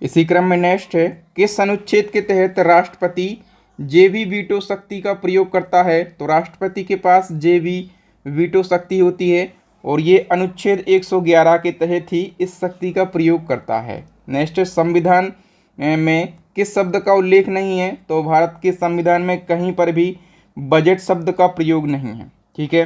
इसी क्रम में नेक्स्ट है, किस अनुच्छेद के तहत राष्ट्रपति जेबी वीटो शक्ति का प्रयोग करता है? तो राष्ट्रपति के पास जेबी वीटो शक्ति होती है और ये अनुच्छेद 111 के तहत ही इस शक्ति का प्रयोग करता है। नेक्स्ट है, संविधान में किस शब्द का उल्लेख नहीं है? तो भारत के संविधान में कहीं पर भी बजट शब्द का प्रयोग नहीं है। ठीक है,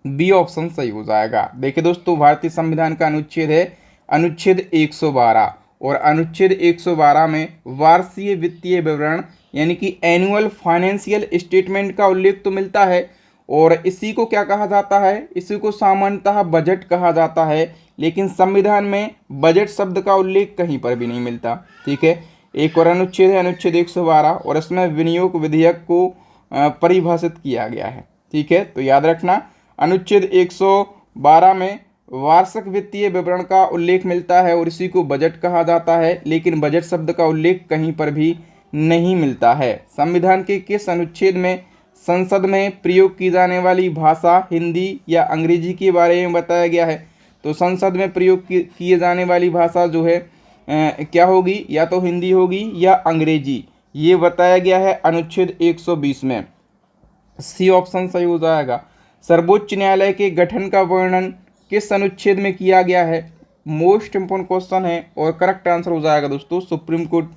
बी ऑप्शन सही हो जाएगा। देखिए दोस्तों, भारतीय संविधान का अनुच्छेद है अनुच्छेद 112 और अनुच्छेद 112 में वार्षिक वित्तीय विवरण यानी कि एनुअल फाइनेंशियल स्टेटमेंट का उल्लेख तो मिलता है और इसी को क्या कहा जाता है? इसी को सामान्यतः बजट कहा जाता है, लेकिन संविधान में बजट शब्द का उल्लेख कहीं पर भी नहीं मिलता। ठीक है, एक और अनुच्छेद है अनुच्छेद 112 और इसमें विनियोग विधेयक को परिभाषित किया गया है। ठीक है, तो याद रखना, अनुच्छेद 112 में वार्षिक वित्तीय विवरण का उल्लेख मिलता है और इसी को बजट कहा जाता है, लेकिन बजट शब्द का उल्लेख कहीं पर भी नहीं मिलता है। संविधान के किस अनुच्छेद में संसद में प्रयोग की जाने वाली भाषा हिंदी या अंग्रेजी के बारे में बताया गया है? तो संसद में प्रयोग किए जाने वाली भाषा जो है क्या होगी? या तो हिंदी होगी या अंग्रेजी, ये बताया गया है अनुच्छेद 120 में। सी ऑप्शन सही हो जाएगा। सर्वोच्च न्यायालय के गठन का वर्णन किस अनुच्छेद में किया गया है? मोस्ट इम्पोर्टेंट क्वेश्चन है और करेक्ट आंसर हो जाएगा दोस्तों, सुप्रीम कोर्ट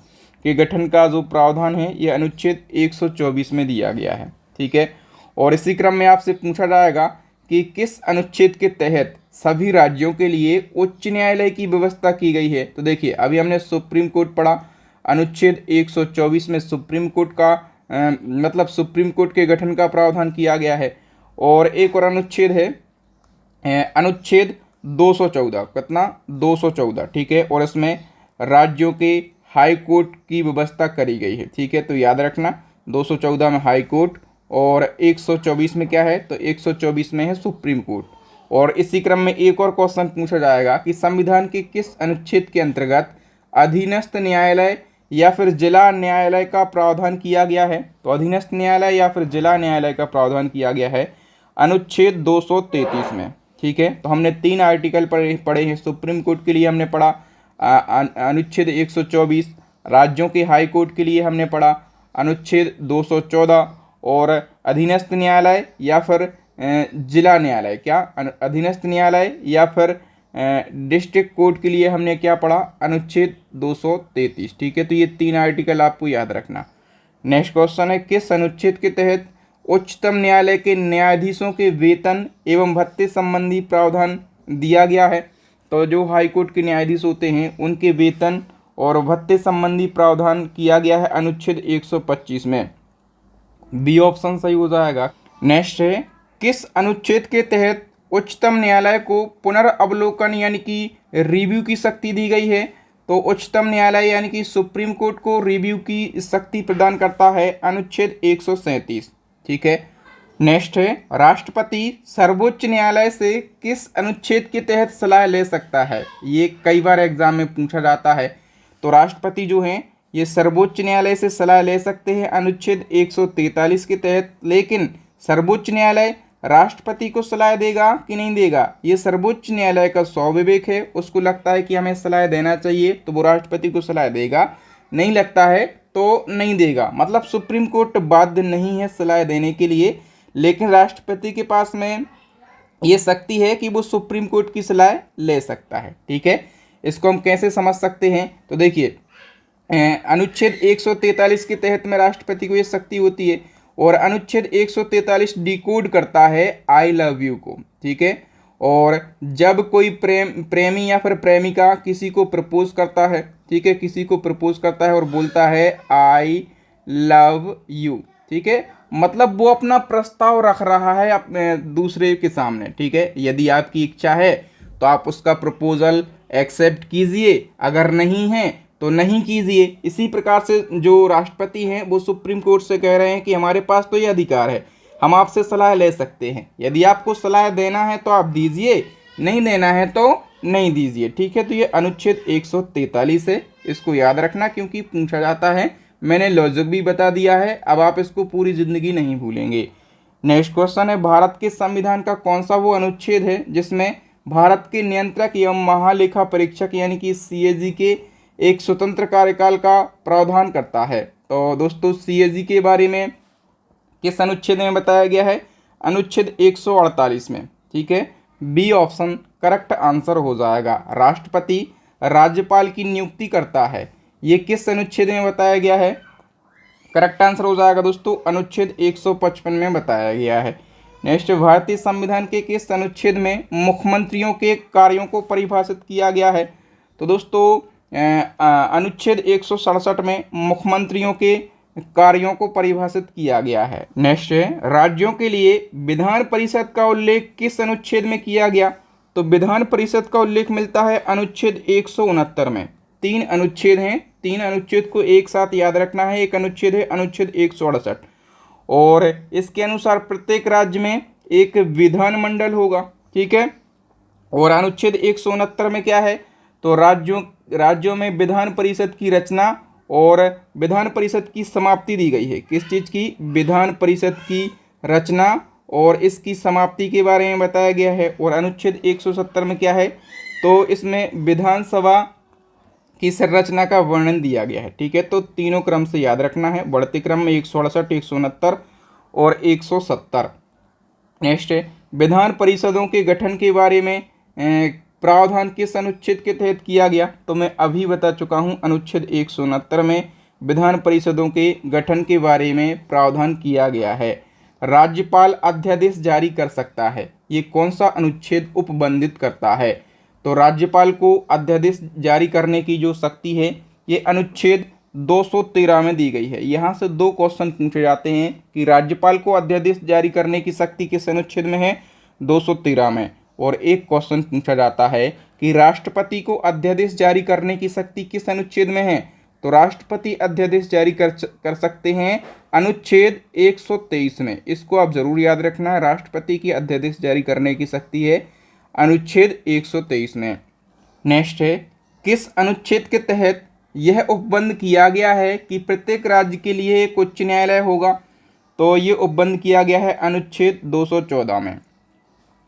के गठन का जो प्रावधान है ये अनुच्छेद 124 में दिया गया है। ठीक है, और इसी क्रम में आपसे पूछा जाएगा कि किस अनुच्छेद के तहत सभी राज्यों के लिए उच्च न्यायालय की व्यवस्था की गई है? तो देखिए, अभी हमने सुप्रीम कोर्ट पढ़ा, अनुच्छेद 124 में सुप्रीम कोर्ट का मतलब सुप्रीम कोर्ट के गठन का प्रावधान किया गया है। और एक और अनुच्छेद है अनुच्छेद 214, कितना? 214। ठीक है, और इसमें राज्यों के हाई कोर्ट की व्यवस्था करी गई है। ठीक है, तो याद रखना 214 में हाई कोर्ट और 124 में क्या है? तो 124 में है सुप्रीम कोर्ट। और इसी क्रम में एक और क्वेश्चन पूछा जाएगा कि संविधान के किस अनुच्छेद के अंतर्गत अधीनस्थ न्यायालय या फिर जिला न्यायालय का प्रावधान किया गया है। तो अधीनस्थ न्यायालय या फिर जिला न्यायालय का प्रावधान किया गया है अनुच्छेद 233 में। ठीक है, तो हमने 3 आर्टिकल पढ़े हैं। सुप्रीम कोर्ट के लिए हमने पढ़ा अनुच्छेद 124, राज्यों के हाई कोर्ट के लिए हमने पढ़ा अनुच्छेद 214, और अधीनस्थ न्यायालय या फिर जिला न्यायालय, क्या अधीनस्थ न्यायालय या फिर डिस्ट्रिक्ट कोर्ट के लिए हमने क्या पढ़ा, अनुच्छेद 233। ठीक है, तो ये 3 आर्टिकल आपको याद रखना। नेक्स्ट क्वेश्चन है, किस अनुच्छेद के तहत उच्चतम न्यायालय के न्यायाधीशों के वेतन एवं भत्ते संबंधी प्रावधान दिया गया है। तो जो हाई कोर्ट के न्यायाधीश होते हैं उनके वेतन और भत्ते संबंधी प्रावधान किया गया है अनुच्छेद 125 में। बी ऑप्शन सही हो जाएगा। नेक्स्ट है, किस अनुच्छेद के तहत उच्चतम न्यायालय को पुनर्अवलोकन यानी कि रिव्यू की शक्ति दी गई है। तो उच्चतम न्यायालय यानी कि सुप्रीम कोर्ट को रिव्यू की शक्ति प्रदान करता है अनुच्छेद 137। ठीक है, नेक्स्ट है, राष्ट्रपति सर्वोच्च न्यायालय से किस अनुच्छेद के तहत सलाह ले सकता है। ये कई बार एग्जाम में पूछा जाता है। तो राष्ट्रपति जो हैं ये सर्वोच्च न्यायालय से सलाह ले सकते हैं अनुच्छेद 143 के तहत। लेकिन सर्वोच्च न्यायालय राष्ट्रपति को सलाह देगा कि नहीं देगा, ये सर्वोच्च न्यायालय का स्वविवेक है। उसको लगता है कि हमें सलाह देना चाहिए तो वो राष्ट्रपति को सलाह देगा, नहीं लगता है तो नहीं देगा। मतलब सुप्रीम कोर्ट बाध्य नहीं है सलाह देने के लिए, लेकिन राष्ट्रपति के पास में ये शक्ति है कि वो सुप्रीम कोर्ट की सलाह ले सकता है। ठीक है, इसको हम कैसे समझ सकते हैं, तो देखिए अनुच्छेद 143 के तहत में राष्ट्रपति को ये शक्ति होती है, और अनुच्छेद 143 डिकोड करता है आई लव यू को। ठीक है, और जब कोई प्रेमी या फिर प्रेमिका किसी को प्रपोज करता है, ठीक है, किसी को प्रपोज करता है और बोलता है आई लव यू, ठीक है, मतलब वो अपना प्रस्ताव रख रहा है अपने दूसरे के सामने। ठीक है, यदि आपकी इच्छा है तो आप उसका प्रपोजल एक्सेप्ट कीजिए, अगर नहीं है तो नहीं कीजिए। इसी प्रकार से जो राष्ट्रपति हैं वो सुप्रीम कोर्ट से कह रहे हैं कि हमारे पास तो ये अधिकार है, हम आपसे सलाह ले सकते हैं। यदि आपको सलाह देना है तो आप दीजिए, नहीं देना है तो नहीं दीजिए। ठीक है, तो ये अनुच्छेद 143 है, इसको याद रखना क्योंकि पूछा जाता है। मैंने लॉजिक भी बता दिया है, अब आप इसको पूरी ज़िंदगी नहीं भूलेंगे। नेक्स्ट क्वेश्चन है, भारत के संविधान का कौन सा वो अनुच्छेद है जिसमें भारत के नियंत्रक एवं महालेखा परीक्षक यानी कि CAG के एक स्वतंत्र कार्यकाल का प्रावधान करता है। तो दोस्तों CAG के बारे में किस अनुच्छेद में बताया गया है, अनुच्छेद 148 में। ठीक है, बी ऑप्शन करेक्ट आंसर हो जाएगा। राष्ट्रपति राज्यपाल की नियुक्ति करता है, ये किस अनुच्छेद में बताया गया है, करेक्ट आंसर हो जाएगा दोस्तों अनुच्छेद 155 में बताया गया है। नेक्स्ट, भारतीय संविधान के किस अनुच्छेद में मुख्यमंत्रियों के कार्यों को परिभाषित किया गया है। तो दोस्तों अनुच्छेद 167 में मुख्यमंत्रियों के कार्यों को परिभाषित किया गया है। नेक्स्ट है, राज्यों के लिए विधान परिषद का उल्लेख किस अनुच्छेद में किया गया। तो विधान परिषद का उल्लेख मिलता है अनुच्छेद 169 में। 3 अनुच्छेद हैं, 3 अनुच्छेद को एक साथ याद रखना है। एक अनुच्छेद है अनुच्छेद 168, और इसके अनुसार प्रत्येक राज्य में एक विधानमंडल होगा। ठीक है, और अनुच्छेद 169 में क्या है, तो राज्यों में विधान परिषद की रचना और विधान परिषद की समाप्ति दी गई है। किस चीज़ की, विधान परिषद की रचना और इसकी समाप्ति के बारे में बताया गया है। और अनुच्छेद 170 में क्या है, तो इसमें विधानसभा की संरचना का वर्णन दिया गया है। ठीक है, तो तीनों क्रम से याद रखना है, बढ़ते क्रम में 168, 169 और 170। नेक्स्ट है, विधान परिषदों के गठन के बारे में प्रावधान किस अनुच्छेद के तहत किया गया। तो मैं अभी बता चुका हूं, अनुच्छेद 169 में विधान परिषदों के गठन के बारे में प्रावधान किया गया है। राज्यपाल अध्यादेश जारी कर सकता है, ये कौन सा अनुच्छेद उपबंधित करता है। तो राज्यपाल को अध्यादेश जारी करने की जो शक्ति है ये अनुच्छेद 213 में दी गई है। यहाँ से 2 क्वेश्चन पूछे जाते हैं कि राज्यपाल को अध्यादेश जारी करने की शक्ति किस अनुच्छेद में है, 213 में। और एक क्वेश्चन पूछा जाता है कि राष्ट्रपति को अध्यादेश जारी करने की शक्ति किस अनुच्छेद में है। तो राष्ट्रपति अध्यादेश जारी कर सकते हैं अनुच्छेद 123 में। इसको आप जरूर याद रखना, राष्ट्रपति की अध्यादेश जारी करने की शक्ति है अनुच्छेद 123 में। नेक्स्ट है, किस अनुच्छेद के तहत यह उपबंध किया गया है कि प्रत्येक राज्य के लिए एक उच्च न्यायालय होगा? तो ये उपबंध किया गया है अनुच्छेद 214 में।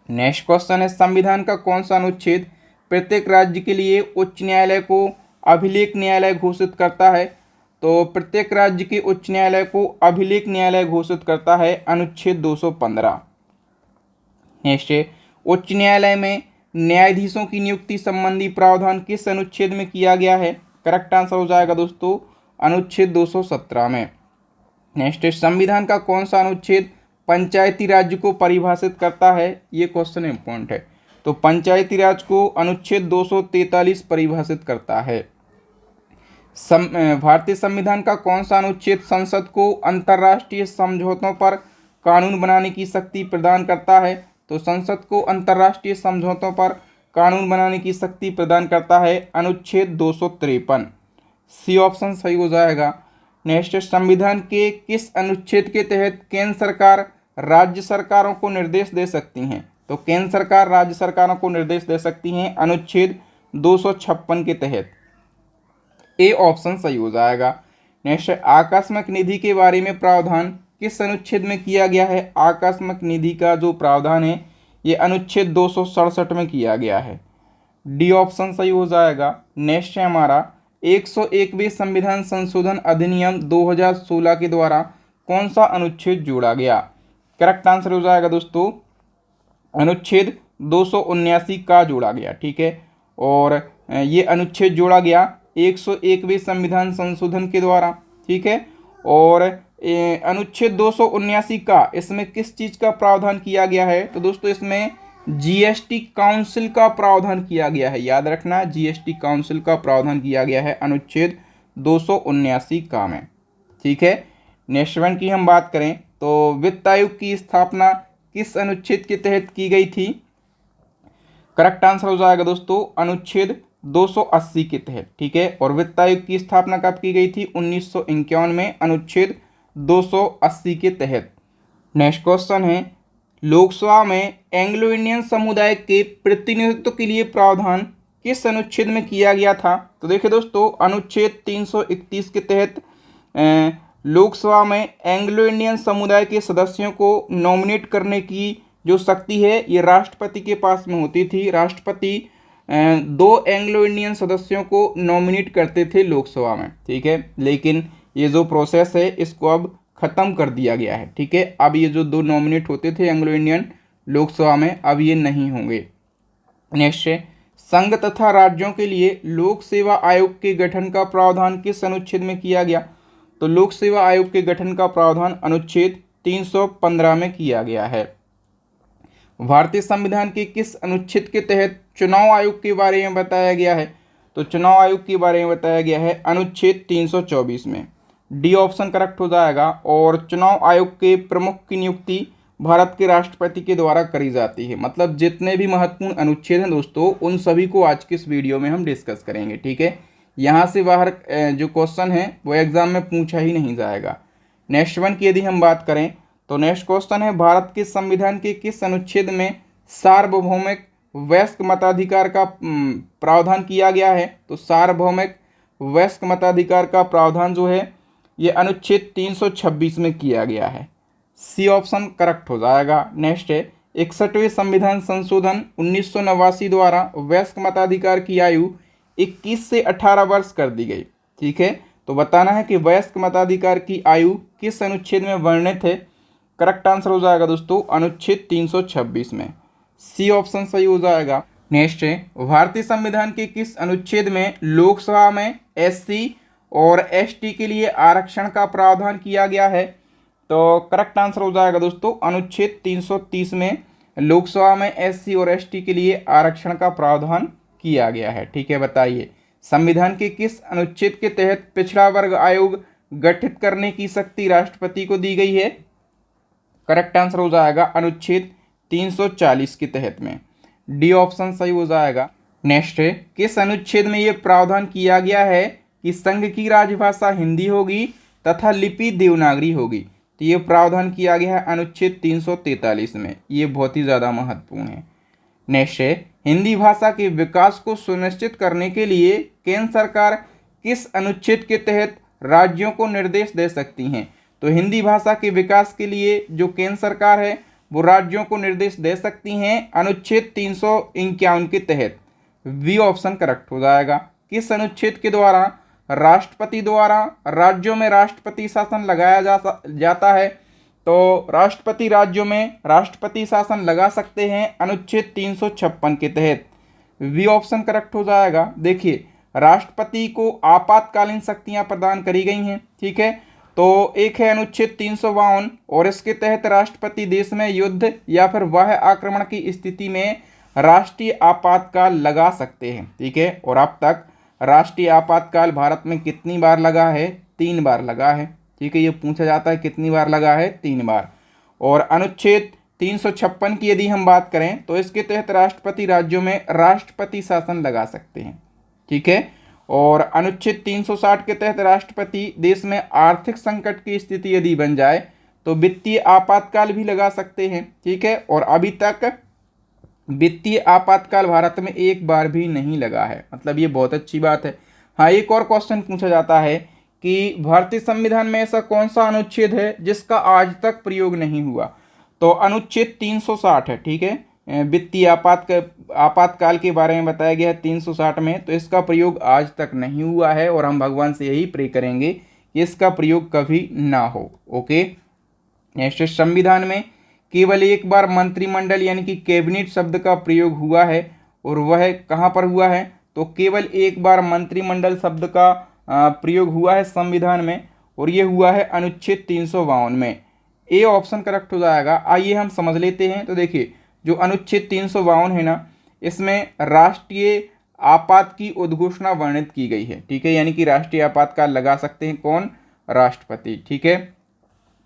नेक्स्ट क्वेश्चन है, संविधान का कौन सा अनुच्छेद प्रत्येक राज्य के लिए उच्च न्यायालय को अभिलेख न्यायालय घोषित करता है? तो प्रत्येक राज्य के उच्च न्यायालय को अभिलेख न्यायालय घोषित करता है अनुच्छेद 215। नेक्स्ट है, उच्च न्यायालय में न्यायाधीशों की नियुक्ति संबंधी प्रावधान किस अनुच्छेद में किया गया है? करेक्ट आंसर हो जाएगा दोस्तों अनुच्छेद 217 में। नेक्स्ट है, संविधान का कौन सा अनुच्छेद पंचायती राज्य को परिभाषित करता है? ये क्वेश्चन इंपॉर्टेंट है। तो पंचायती राज को अनुच्छेद 243 परिभाषित करता है। भारतीय संविधान का कौन सा अनुच्छेद संसद को अंतर्राष्ट्रीय समझौतों पर कानून बनाने की शक्ति प्रदान करता है? तो संसद को अंतर्राष्ट्रीय समझौतों पर कानून बनाने की शक्ति प्रदान करता है अनुच्छेद 253। सी ऑप्शन सही हो जाएगा। नेक्स्ट, संविधान के किस अनुच्छेद के तहत केंद्र सरकार राज्य सरकारों को निर्देश दे सकती हैं? तो केंद्र सरकार राज्य सरकारों को निर्देश दे सकती हैं अनुच्छेद 256 के तहत। ए ऑप्शन सही हो जाएगा। नेक्स्ट, आकस्मिक निधि के बारे में प्रावधान किस अनुच्छेद में किया गया है? आकस्मिक निधि का जो प्रावधान है ये अनुच्छेद 267 में किया गया है। डी ऑप्शन सही हो जाएगा। नेक्स्ट है हमारा 101वें संविधान संशोधन अधिनियम 2016 के द्वारा कौन सा अनुच्छेद जोड़ा गया? करेक्ट आंसर हो जाएगा दोस्तों अनुच्छेद 279 का जोड़ा गया। ठीक है, और ये अनुच्छेद जोड़ा गया 101वें संविधान संशोधन के द्वारा। ठीक है, और अनुच्छेद 279 का इसमें किस चीज़ का प्रावधान किया गया है? तो दोस्तों इसमें जीएसटी काउंसिल का प्रावधान किया गया है। याद रखना, जीएसटी काउंसिल का प्रावधान किया गया है अनुच्छेद 279 का में। ठीक है, नेक्स्ट वन की हम बात करें तो वित्त आयोग की स्थापना किस अनुच्छेद के तहत की गई थी? करेक्ट आंसर हो जाएगा दोस्तों अनुच्छेद 280 के तहत। ठीक है, और वित्त आयोग की स्थापना कब की गई थी? 1951 में अनुच्छेद 280 के तहत। नेक्स्ट क्वेश्चन है, लोकसभा में एंग्लो इंडियन समुदाय के प्रतिनिधित्व के लिए प्रावधान किस अनुच्छेद में किया गया था? तो देखिए दोस्तों अनुच्छेद 331 के तहत लोकसभा में एंग्लो इंडियन समुदाय के सदस्यों को नॉमिनेट करने की जो शक्ति है ये राष्ट्रपति के पास में होती थी। राष्ट्रपति 2 एंग्लो इंडियन सदस्यों को नॉमिनेट करते थे लोकसभा में। ठीक है, लेकिन ये जो प्रोसेस है इसको अब ख़त्म कर दिया गया है। ठीक है, अब ये जो 2 नॉमिनेट होते थे एंग्लो इंडियन लोकसभा में अब ये नहीं होंगे। नेक्स्ट है, संघ तथा राज्यों के लिए लोक सेवा आयोग के गठन का प्रावधान किस अनुच्छेद में किया गया? तो लोक सेवा आयोग के गठन का प्रावधान अनुच्छेद 315 में किया गया है। भारतीय संविधान के किस अनुच्छेद के तहत चुनाव आयोग के बारे में बताया गया है? तो चुनाव आयोग के बारे में बताया गया है अनुच्छेद 324 में। डी ऑप्शन करेक्ट हो जाएगा। और चुनाव आयोग के प्रमुख की नियुक्ति भारत के राष्ट्रपति के द्वारा करी जाती है। मतलब जितने भी महत्वपूर्ण अनुच्छेद हैं दोस्तों उन सभी को आज के इस वीडियो में हम डिस्कस करेंगे। ठीक है, यहाँ से बाहर जो क्वेश्चन है वो एग्जाम में पूछा ही नहीं जाएगा। नेक्स्ट वन की यदि हम बात करें तो नेक्स्ट क्वेश्चन है, भारत के संविधान के किस अनुच्छेद में सार्वभौमिक वयस्क मताधिकार का प्रावधान किया गया है? तो सार्वभौमिक वयस्क मताधिकार का प्रावधान जो है ये अनुच्छेद 326 में किया गया है। सी ऑप्शन करेक्ट हो जाएगा। नेक्स्ट है, 61वें संविधान संशोधन 1989 द्वारा वयस्क मताधिकार की आयु 21 से 18 वर्ष कर दी गई। ठीक है, तो बताना है कि वयस्क मताधिकार की आयु किस अनुच्छेद में वर्णित है? करेक्ट आंसर हो जाएगा दोस्तों अनुच्छेद 326 में। सी ऑप्शन सही हो जाएगा। नेक्स्ट है, भारतीय संविधान के किस अनुच्छेद में लोकसभा में एससी और एसटी के लिए आरक्षण का प्रावधान किया गया है? तो करेक्ट आंसर हो जाएगा दोस्तों अनुच्छेद 330 में लोकसभा में एससी और एसटी के लिए आरक्षण का प्रावधान किया गया है। ठीक है, बताइए संविधान के किस अनुच्छेद के तहत पिछड़ा वर्ग आयोग गठित करने की शक्ति राष्ट्रपति को दी गई है? करेक्ट आंसर हो जाएगा अनुच्छेद 340 के तहत में। डी ऑप्शन सही हो जाएगा। नेक्स्ट है, किस अनुच्छेद में ये प्रावधान किया गया है कि संघ की राजभाषा हिंदी होगी तथा लिपि देवनागरी होगी? तो ये प्रावधान किया गया है अनुच्छेद 343 में। ये बहुत ही ज़्यादा महत्वपूर्ण है। नेक्स्ट है, हिंदी भाषा के विकास को सुनिश्चित करने के लिए केंद्र सरकार किस अनुच्छेद के तहत राज्यों को निर्देश दे सकती हैं? तो हिंदी भाषा के विकास के लिए जो केंद्र सरकार है वो राज्यों को निर्देश दे सकती हैं अनुच्छेद 351 के तहत। बी ऑप्शन करेक्ट हो जाएगा। किस अनुच्छेद के द्वारा राष्ट्रपति द्वारा राज्यों में राष्ट्रपति शासन लगाया जाता है? तो राष्ट्रपति राज्यों में राष्ट्रपति शासन लगा सकते हैं अनुच्छेद 356 के तहत। बी ऑप्शन करेक्ट हो जाएगा। देखिए, राष्ट्रपति को आपातकालीन शक्तियां प्रदान करी गई हैं, ठीक है। तो एक है अनुच्छेद 352 और इसके तहत राष्ट्रपति देश में युद्ध या फिर बाह्य आक्रमण की स्थिति में राष्ट्रीय आपातकाल लगा सकते हैं, ठीक है। और अब तक राष्ट्रीय आपातकाल भारत में कितनी बार लगा है? 3 बार लगा है, ठीक है। ये पूछा जाता है कितनी बार लगा है? 3 बार। और अनुच्छेद 356 की यदि हम बात करें तो इसके तहत राष्ट्रपति राज्यों में राष्ट्रपति शासन लगा सकते हैं, ठीक है। और अनुच्छेद 360 के तहत राष्ट्रपति देश में आर्थिक संकट की स्थिति यदि बन जाए तो वित्तीय आपातकाल भी लगा सकते हैं, ठीक है। और अभी तक वित्तीय आपातकाल भारत में एक बार भी नहीं लगा है, मतलब ये बहुत अच्छी बात है। हाँ, एक और क्वेश्चन पूछा जाता है कि भारतीय संविधान में ऐसा कौन सा अनुच्छेद है जिसका आज तक प्रयोग नहीं हुआ? तो अनुच्छेद 360 है, ठीक है। वित्तीय आपातकाल के बारे में बताया गया है 360 में, तो इसका प्रयोग आज तक नहीं हुआ है और हम भगवान से यही प्रे करेंगे कि इसका प्रयोग कभी ना हो। ओके, नेक्स्ट, संविधान में केवल एक बार मंत्रिमंडल यानी कि कैबिनेट शब्द का प्रयोग हुआ है और वह कहाँ पर हुआ है? तो केवल एक बार मंत्रिमंडल शब्द का प्रयोग हुआ है संविधान में और ये हुआ है अनुच्छेद 352 में। ए ऑप्शन करेक्ट हो जाएगा। आइए हम समझ लेते हैं। तो देखिए, जो अनुच्छेद 352 है ना, इसमें राष्ट्रीय आपात की उद्घोषणा वर्णित की गई है, ठीक है। यानी कि राष्ट्रीय आपातकाल लगा सकते हैं कौन? राष्ट्रपति, ठीक है।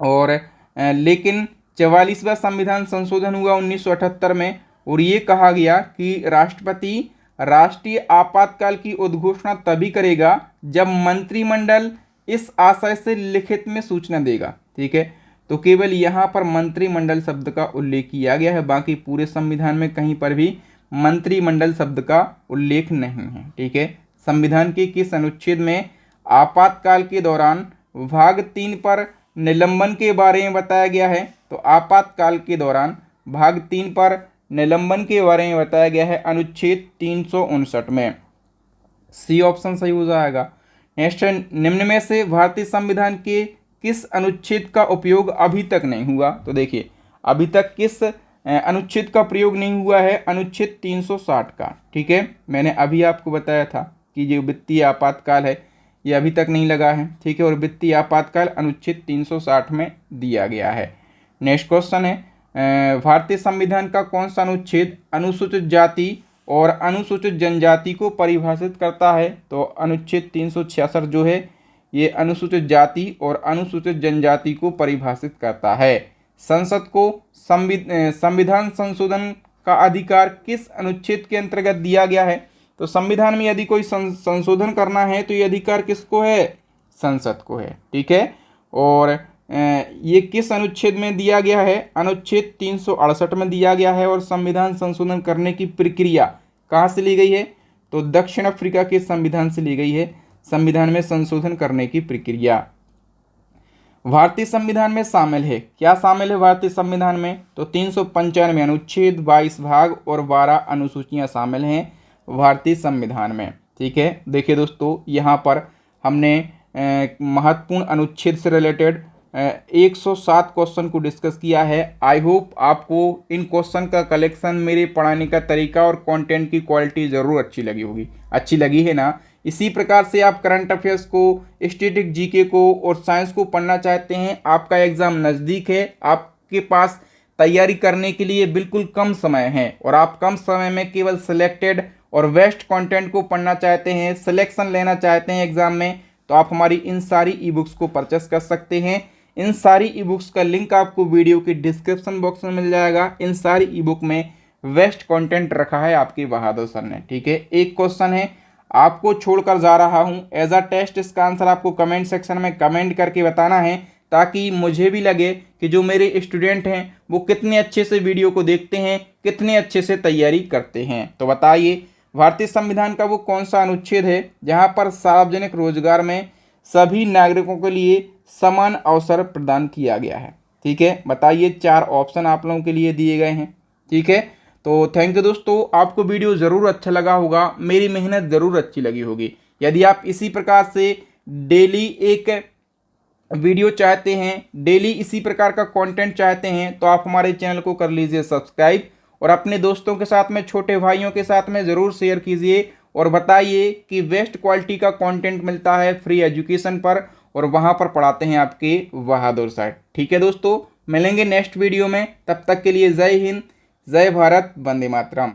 और लेकिन 44वां संविधान संशोधन हुआ 1978 में और ये कहा गया कि राष्ट्रपति राष्ट्रीय आपातकाल की उद्घोषणा तभी करेगा जब मंत्रिमंडल इस आशय से लिखित में सूचना देगा, ठीक है। तो केवल यहाँ पर मंत्रिमंडल शब्द का उल्लेख किया गया है, बाकी पूरे संविधान में कहीं पर भी मंत्रिमंडल शब्द का उल्लेख नहीं है, ठीक है। संविधान के किस अनुच्छेद में आपातकाल के दौरान भाग 3 पर निलंबन के बारे में बताया गया है? तो आपातकाल के दौरान भाग 3 पर निलंबन के बारे में बताया गया है अनुच्छेद 359 में। सी ऑप्शन सही हो जाएगा। नेक्स्ट, निम्न में से भारतीय संविधान के किस अनुच्छेद का उपयोग अभी तक नहीं हुआ? तो देखिए, अभी तक किस अनुच्छेद का प्रयोग नहीं हुआ है? अनुच्छेद 360 का, ठीक है। मैंने अभी आपको बताया था कि जो वित्तीय आपातकाल है ये अभी तक नहीं लगा है, ठीक है। और वित्तीय आपातकाल अनुच्छेद 360 में दिया गया है। नेक्स्ट क्वेश्चन है, भारतीय संविधान का कौन सा अनुच्छेद अनुसूचित जाति और अनुसूचित जनजाति को परिभाषित करता है? तो अनुच्छेद 366 जो है ये अनुसूचित जाति और अनुसूचित जनजाति को परिभाषित करता है। संसद को संविधान संशोधन का अधिकार किस अनुच्छेद के अंतर्गत दिया गया है? तो संविधान में यदि कोई संशोधन करना है तो ये अधिकार किसको है? संसद को है, ठीक है। और ये किस अनुच्छेद में दिया गया है? अनुच्छेद 368 में दिया गया है। और संविधान संशोधन करने की प्रक्रिया कहाँ से ली गई है? तो दक्षिण अफ्रीका के संविधान से ली गई है, संविधान में संशोधन करने की प्रक्रिया। भारतीय संविधान में शामिल है, क्या शामिल है भारतीय संविधान में? तो 395 अनुच्छेद, 22 भाग और 12 अनुसूचियां शामिल हैं भारतीय संविधान में, ठीक है। देखिए दोस्तों, यहाँ पर हमने महत्वपूर्ण अनुच्छेद से रिलेटेड 107 क्वेश्चन को डिस्कस किया है। आई होप आपको इन क्वेश्चन का कलेक्शन, मेरे पढ़ाने का तरीका और कंटेंट की क्वालिटी ज़रूर अच्छी लगी होगी। अच्छी लगी है ना? इसी प्रकार से आप करंट अफेयर्स को, स्टैटिक जीके को और साइंस को पढ़ना चाहते हैं, आपका एग्ज़ाम नज़दीक है, आपके पास तैयारी करने के लिए बिल्कुल कम समय है और आप कम समय में केवल सिलेक्टेड और बेस्ट कंटेंट को पढ़ना चाहते हैं, सिलेक्शन लेना चाहते हैं एग्ज़ाम में, तो आप हमारी इन सारी ई बुक्स को परचेस कर सकते हैं। इन सारी ई बुक्स का लिंक आपको वीडियो के डिस्क्रिप्शन बॉक्स में मिल जाएगा। इन सारी ई बुक में बेस्ट कंटेंट रखा है आपके बहादुर सर ने, ठीक है। एक क्वेश्चन है, आपको छोड़कर जा रहा हूं एज अ टेस्ट, इसका आंसर आपको कमेंट सेक्शन में कमेंट करके बताना है ताकि मुझे भी लगे कि जो मेरे स्टूडेंट हैं वो कितने अच्छे से वीडियो को देखते हैं, कितने अच्छे से तैयारी करते हैं। तो बताइए भारतीय संविधान का वो कौन सा अनुच्छेद है जहां पर सार्वजनिक रोजगार में सभी नागरिकों के लिए समान अवसर प्रदान किया गया है। ठीक है, बताइए। 4 ऑप्शन आप लोगों के लिए दिए गए हैं। ठीक है, तो थैंक यू दोस्तों। आपको वीडियो ज़रूर अच्छा लगा होगा, मेरी मेहनत ज़रूर अच्छी लगी होगी। यदि आप इसी प्रकार से डेली एक वीडियो चाहते हैं, डेली इसी प्रकार का कंटेंट चाहते हैं, तो आप हमारे चैनल को कर लीजिए सब्सक्राइब और अपने दोस्तों के साथ में, छोटे भाइयों के साथ में ज़रूर शेयर कीजिए और बताइए कि बेस्ट क्वालिटी का कंटेंट मिलता है फ्री एजुकेशन पर और वहां पर पढ़ाते हैं आपके बहादुर सर। ठीक है दोस्तों, मिलेंगे नेक्स्ट वीडियो में। तब तक के लिए जय हिंद, जय भारत, वंदे मातरम।